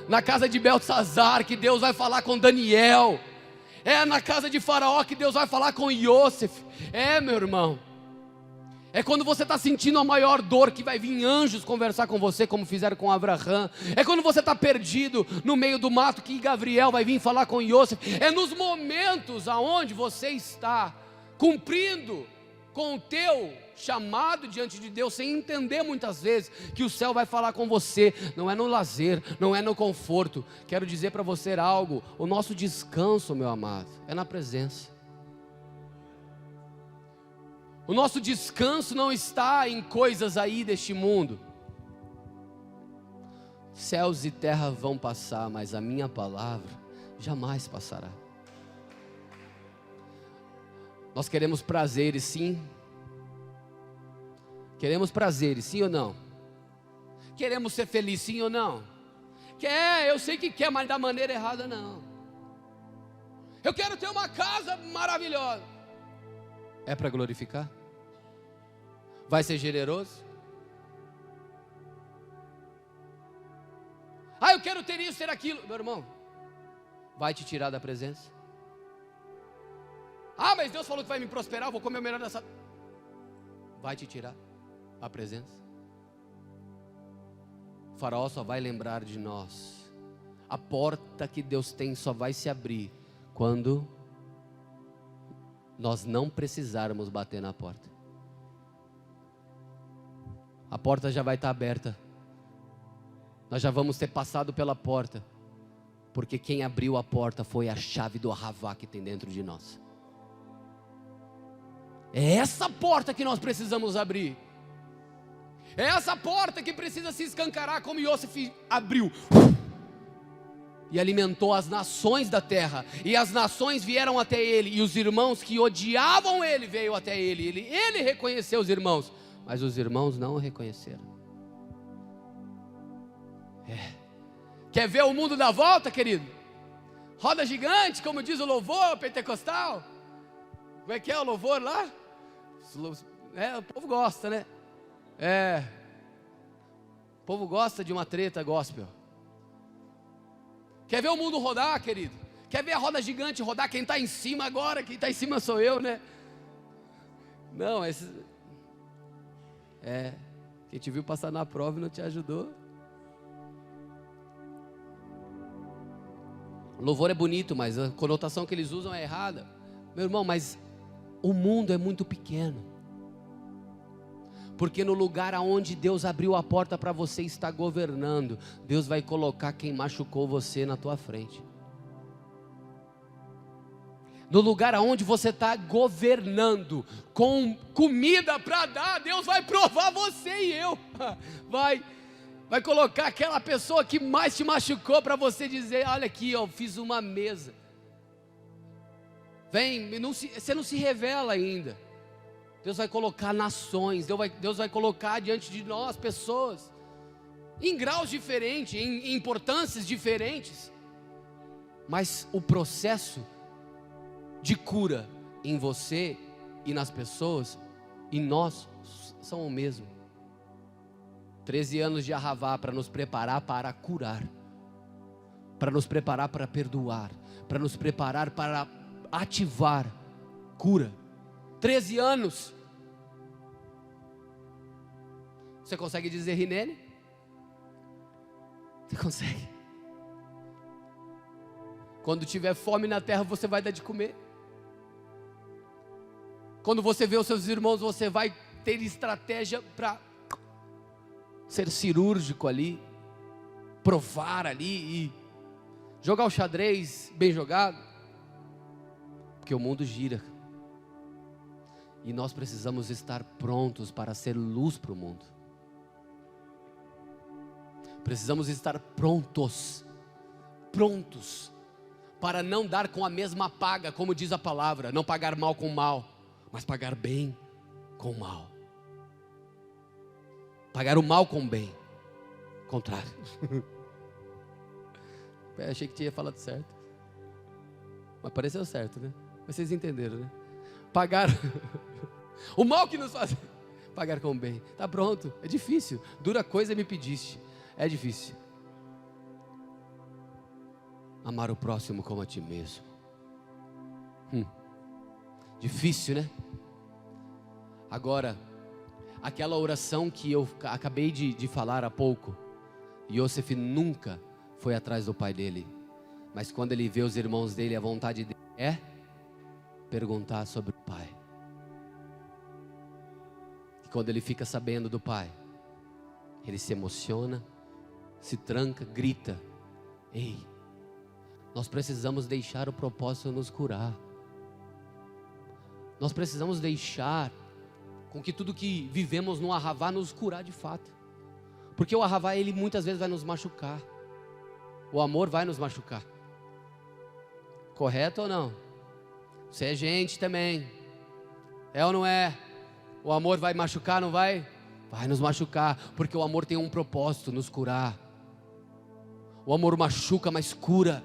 na casa de Beltzazar que Deus vai falar com Daniel. É na casa de Faraó que Deus vai falar com Yosef. É, meu irmão, é quando você está sentindo a maior dor que vai vir anjos conversar com você, como fizeram com Abraão. É quando você está perdido no meio do mato que Gabriel vai vir falar com Yosef. É nos momentos aonde você está cumprindo com o teu chamado diante de Deus, sem entender muitas vezes que o céu vai falar com você. Não é no lazer, não é no conforto. Quero dizer para você algo: o nosso descanso, meu amado, é na presença. O nosso descanso não está em coisas aí deste mundo. Céus e terra vão passar, mas a minha palavra jamais passará. Nós queremos prazeres, sim. Queremos prazeres, sim ou não? Queremos ser felizes, sim ou não? Eu sei que quer, mas da maneira errada não. Eu quero ter uma casa maravilhosa. É para glorificar? Vai ser generoso? Eu quero ter isso, ter aquilo. Meu irmão, vai te tirar da presença? Mas Deus falou que vai me prosperar, eu vou comer o melhor dessa... Vai te tirar a presença? O faraó só vai lembrar de nós. A porta que Deus tem só vai se abrir quando nós não precisarmos bater na porta. A porta já vai estar aberta. Nós já vamos ter passado pela porta, porque quem abriu a porta foi a chave do Ahavá que tem dentro de nós. É essa porta que nós precisamos abrir. É essa porta que precisa se escancarar, como Yosef abriu e alimentou as nações da terra, e as nações vieram até ele, e os irmãos que odiavam ele veio até ele. Ele reconheceu os irmãos, mas os irmãos não o reconheceram. Quer ver o mundo dar volta, querido? Roda gigante, como diz o louvor pentecostal. Como é que é o louvor lá? O povo gosta, né? O povo gosta de uma treta gospel. Quer ver o mundo rodar, querido? Quer ver a roda gigante rodar? Quem está em cima agora, quem está em cima sou eu, né? Não, quem te viu passar na prova e não te ajudou. O louvor é bonito, mas a conotação que eles usam é errada. Meu irmão, mas o mundo é muito pequeno. Porque no lugar aonde Deus abriu a porta para você estar governando, Deus vai colocar quem machucou você na tua frente. No lugar aonde você está governando, com comida para dar, Deus vai provar você e eu. Vai colocar aquela pessoa que mais te machucou para você dizer: olha aqui, eu fiz uma mesa. Vem, você não se revela ainda. Deus vai colocar nações, Deus vai colocar diante de nós pessoas, em graus diferentes, em importâncias diferentes. Mas o processo de cura em você e nas pessoas, e nós, são o mesmo. 13 anos de Ahavá para nos preparar para curar, para nos preparar para perdoar, para nos preparar para ativar cura. 13 anos. Você consegue dizer Rinene? Você consegue? Quando tiver fome na terra, você vai dar de comer. Quando você vê os seus irmãos, você vai ter estratégia para ser cirúrgico ali, provar ali e jogar o xadrez bem jogado, porque o mundo gira e nós precisamos estar prontos para ser luz para o mundo. Precisamos estar prontos para não dar com a mesma paga, como diz a palavra, não pagar mal com mal, mas pagar bem com mal. Pagar o mal com o bem. Contrário. Achei que tinha falado certo. Mas pareceu certo, né? Mas vocês entenderam, né? Pagar o mal que nos faz. Pagar com o bem. Tá pronto. É difícil. Dura coisa me pediste. É difícil. Amar o próximo como a ti mesmo. Difícil, né? Agora, aquela oração que eu acabei de falar há pouco, Yosef nunca foi atrás do pai dele, mas quando ele vê os irmãos dele, a vontade dele é perguntar sobre o pai. E quando ele fica sabendo do pai, ele se emociona, se tranca, grita: ei, nós precisamos deixar o propósito nos curar. Nós precisamos deixar com que tudo que vivemos no Ahavá nos curar de fato. Porque o Ahavá, ele muitas vezes vai nos machucar. O amor vai nos machucar. Correto ou não? Você é gente também. É ou não é? O amor vai machucar, não vai? Vai nos machucar, porque o amor tem um propósito, nos curar. O amor machuca, mas cura.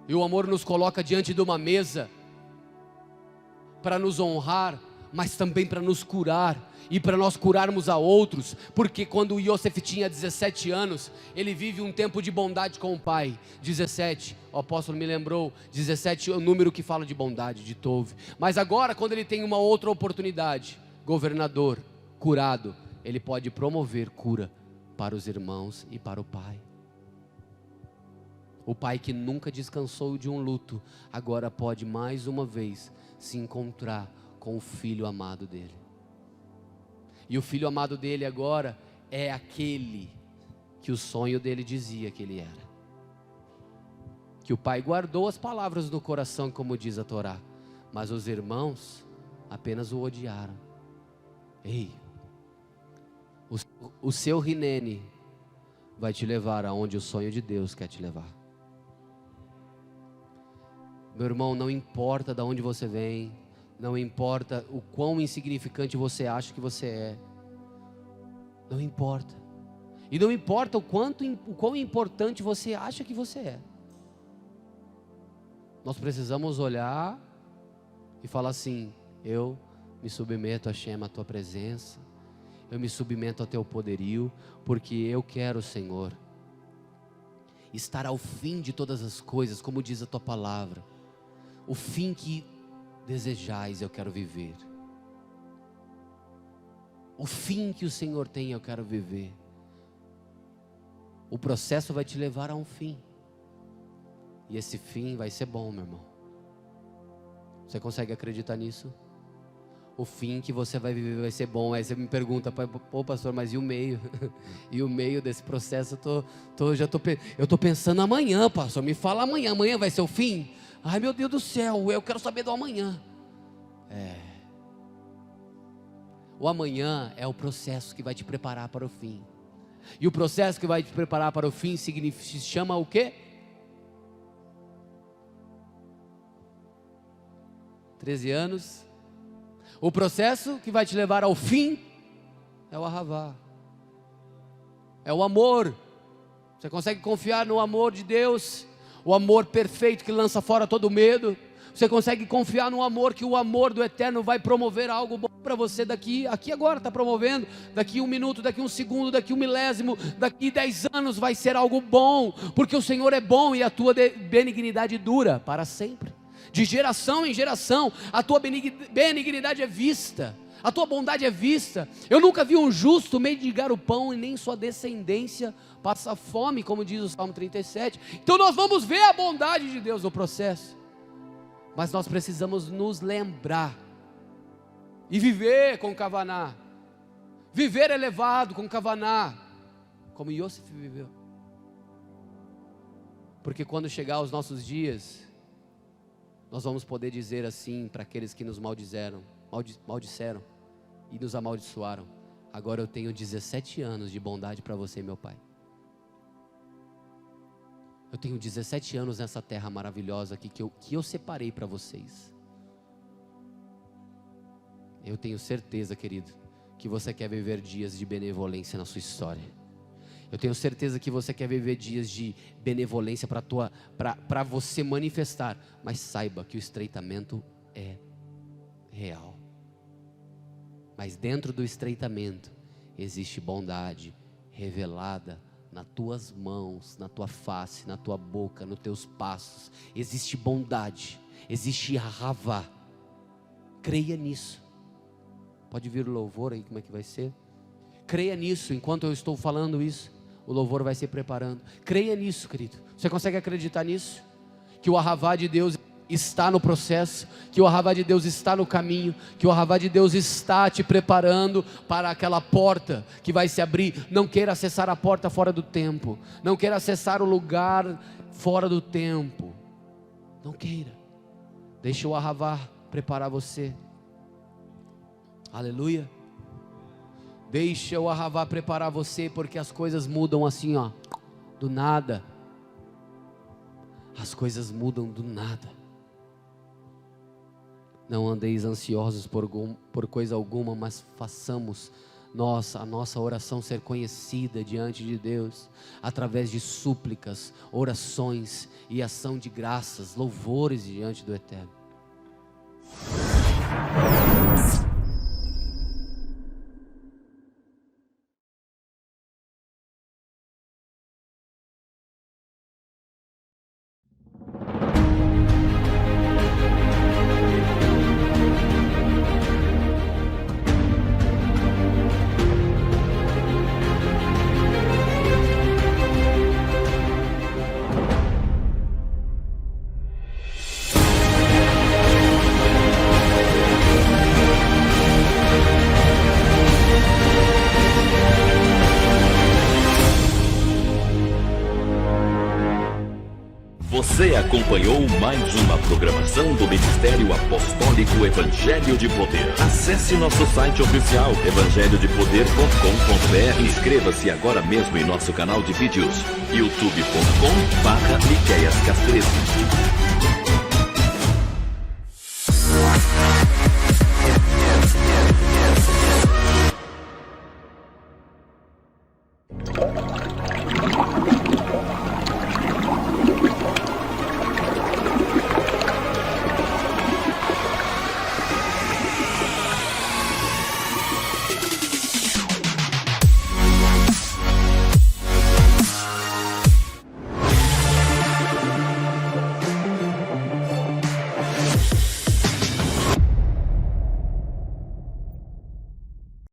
E o amor nos coloca diante de uma mesa para nos honrar, mas também para nos curar e para nós curarmos a outros, porque quando o Yosef tinha 17 anos, ele vive um tempo de bondade com o pai. 17, o apóstolo me lembrou, 17 é o número que fala de bondade, de Tov. Mas agora, quando ele tem uma outra oportunidade, governador, curado, ele pode promover cura para os irmãos e para o pai. O pai que nunca descansou de um luto, agora pode mais uma vez se encontrar com o filho amado dele. E o filho amado dele agora é aquele que o sonho dele dizia que ele era. Que o pai guardou as palavras no coração, como diz a Torá, mas os irmãos apenas o odiaram. Ei, o seu Rinene vai te levar aonde o sonho de Deus quer te levar. Meu irmão, não importa de onde você vem, não importa o quão insignificante você acha que você é, não importa. E não importa o quão importante você acha que você é. Nós precisamos olhar e falar assim: eu me submeto a Hashem, a tua presença, eu me submeto ao teu poderio, porque eu quero, Senhor, estar ao fim de todas as coisas, como diz a tua palavra. O fim que desejais eu quero viver. O fim que o Senhor tem eu quero viver. O processo vai te levar a um fim. E esse fim vai ser bom, meu irmão. Você consegue acreditar nisso? O fim que você vai viver vai ser bom. Aí você me pergunta: pô pastor, mas e o meio? E o meio desse processo eu estou pensando amanhã, pastor. Me fala amanhã. Amanhã vai ser o fim? Ai meu Deus do céu, eu quero saber do amanhã. O amanhã é o processo que vai te preparar para o fim. E o processo que vai te preparar para o fim se chama o quê? 13 anos. O processo que vai te levar ao fim é o Ahavá. É o amor. Você consegue confiar no amor de Deus? O amor perfeito que lança fora todo medo. Você consegue confiar no amor, que o amor do Eterno vai promover algo bom para você aqui agora está promovendo, daqui 1 minuto, daqui 1 segundo, daqui 1 milésimo, daqui 10 anos vai ser algo bom, porque o Senhor é bom e a tua benignidade dura para sempre, de geração em geração, a tua benignidade é vista, a tua bondade é vista. Eu nunca vi um justo mendigar o pão e nem sua descendência passa fome, como diz o Salmo 37. Então nós vamos ver a bondade de Deus no processo, mas nós precisamos nos lembrar e viver com Kavaná, viver elevado com Kavaná, como Yosef viveu. Porque quando chegar os nossos dias, nós vamos poder dizer assim para aqueles que nos maldisseram e nos amaldiçoaram: agora eu tenho 17 anos de bondade para você, meu pai. Eu tenho 17 anos nessa terra maravilhosa aqui que eu separei para vocês. Eu tenho certeza, querido, que você quer viver dias de benevolência na sua história. Eu tenho certeza que você quer viver dias de benevolência para você manifestar. Mas saiba que o estreitamento é real. Mas dentro do estreitamento existe bondade revelada nas tuas mãos, na tua face, na tua boca, nos teus passos. Existe bondade, existe Ahavá. Creia nisso. Pode vir o louvor aí, como é que vai ser? Creia nisso, enquanto eu estou falando isso, o louvor vai se preparando. Creia nisso, querido. Você consegue acreditar nisso? Que o Ahavá de Deus está no processo, que o Ahavá de Deus está no caminho, que o Ahavá de Deus está te preparando para aquela porta que vai se abrir. Não queira acessar a porta fora do tempo, não queira acessar o lugar fora do tempo, não queira. Deixa o Ahavá preparar você. Aleluia. Deixa o Ahavá preparar você, porque as coisas mudam assim, ó, do nada. As coisas mudam do nada. Não andeis ansiosos por coisa alguma, mas façamos a nossa oração ser conhecida diante de Deus, através de súplicas, orações e ação de graças, louvores diante do Eterno. Você acompanhou mais uma programação do Ministério Apostólico Evangelho de Poder. Acesse nosso site oficial evangelhodepoder.com.br. Inscreva-se agora mesmo em nosso canal de vídeos youtube.com/Miqueias Castreto.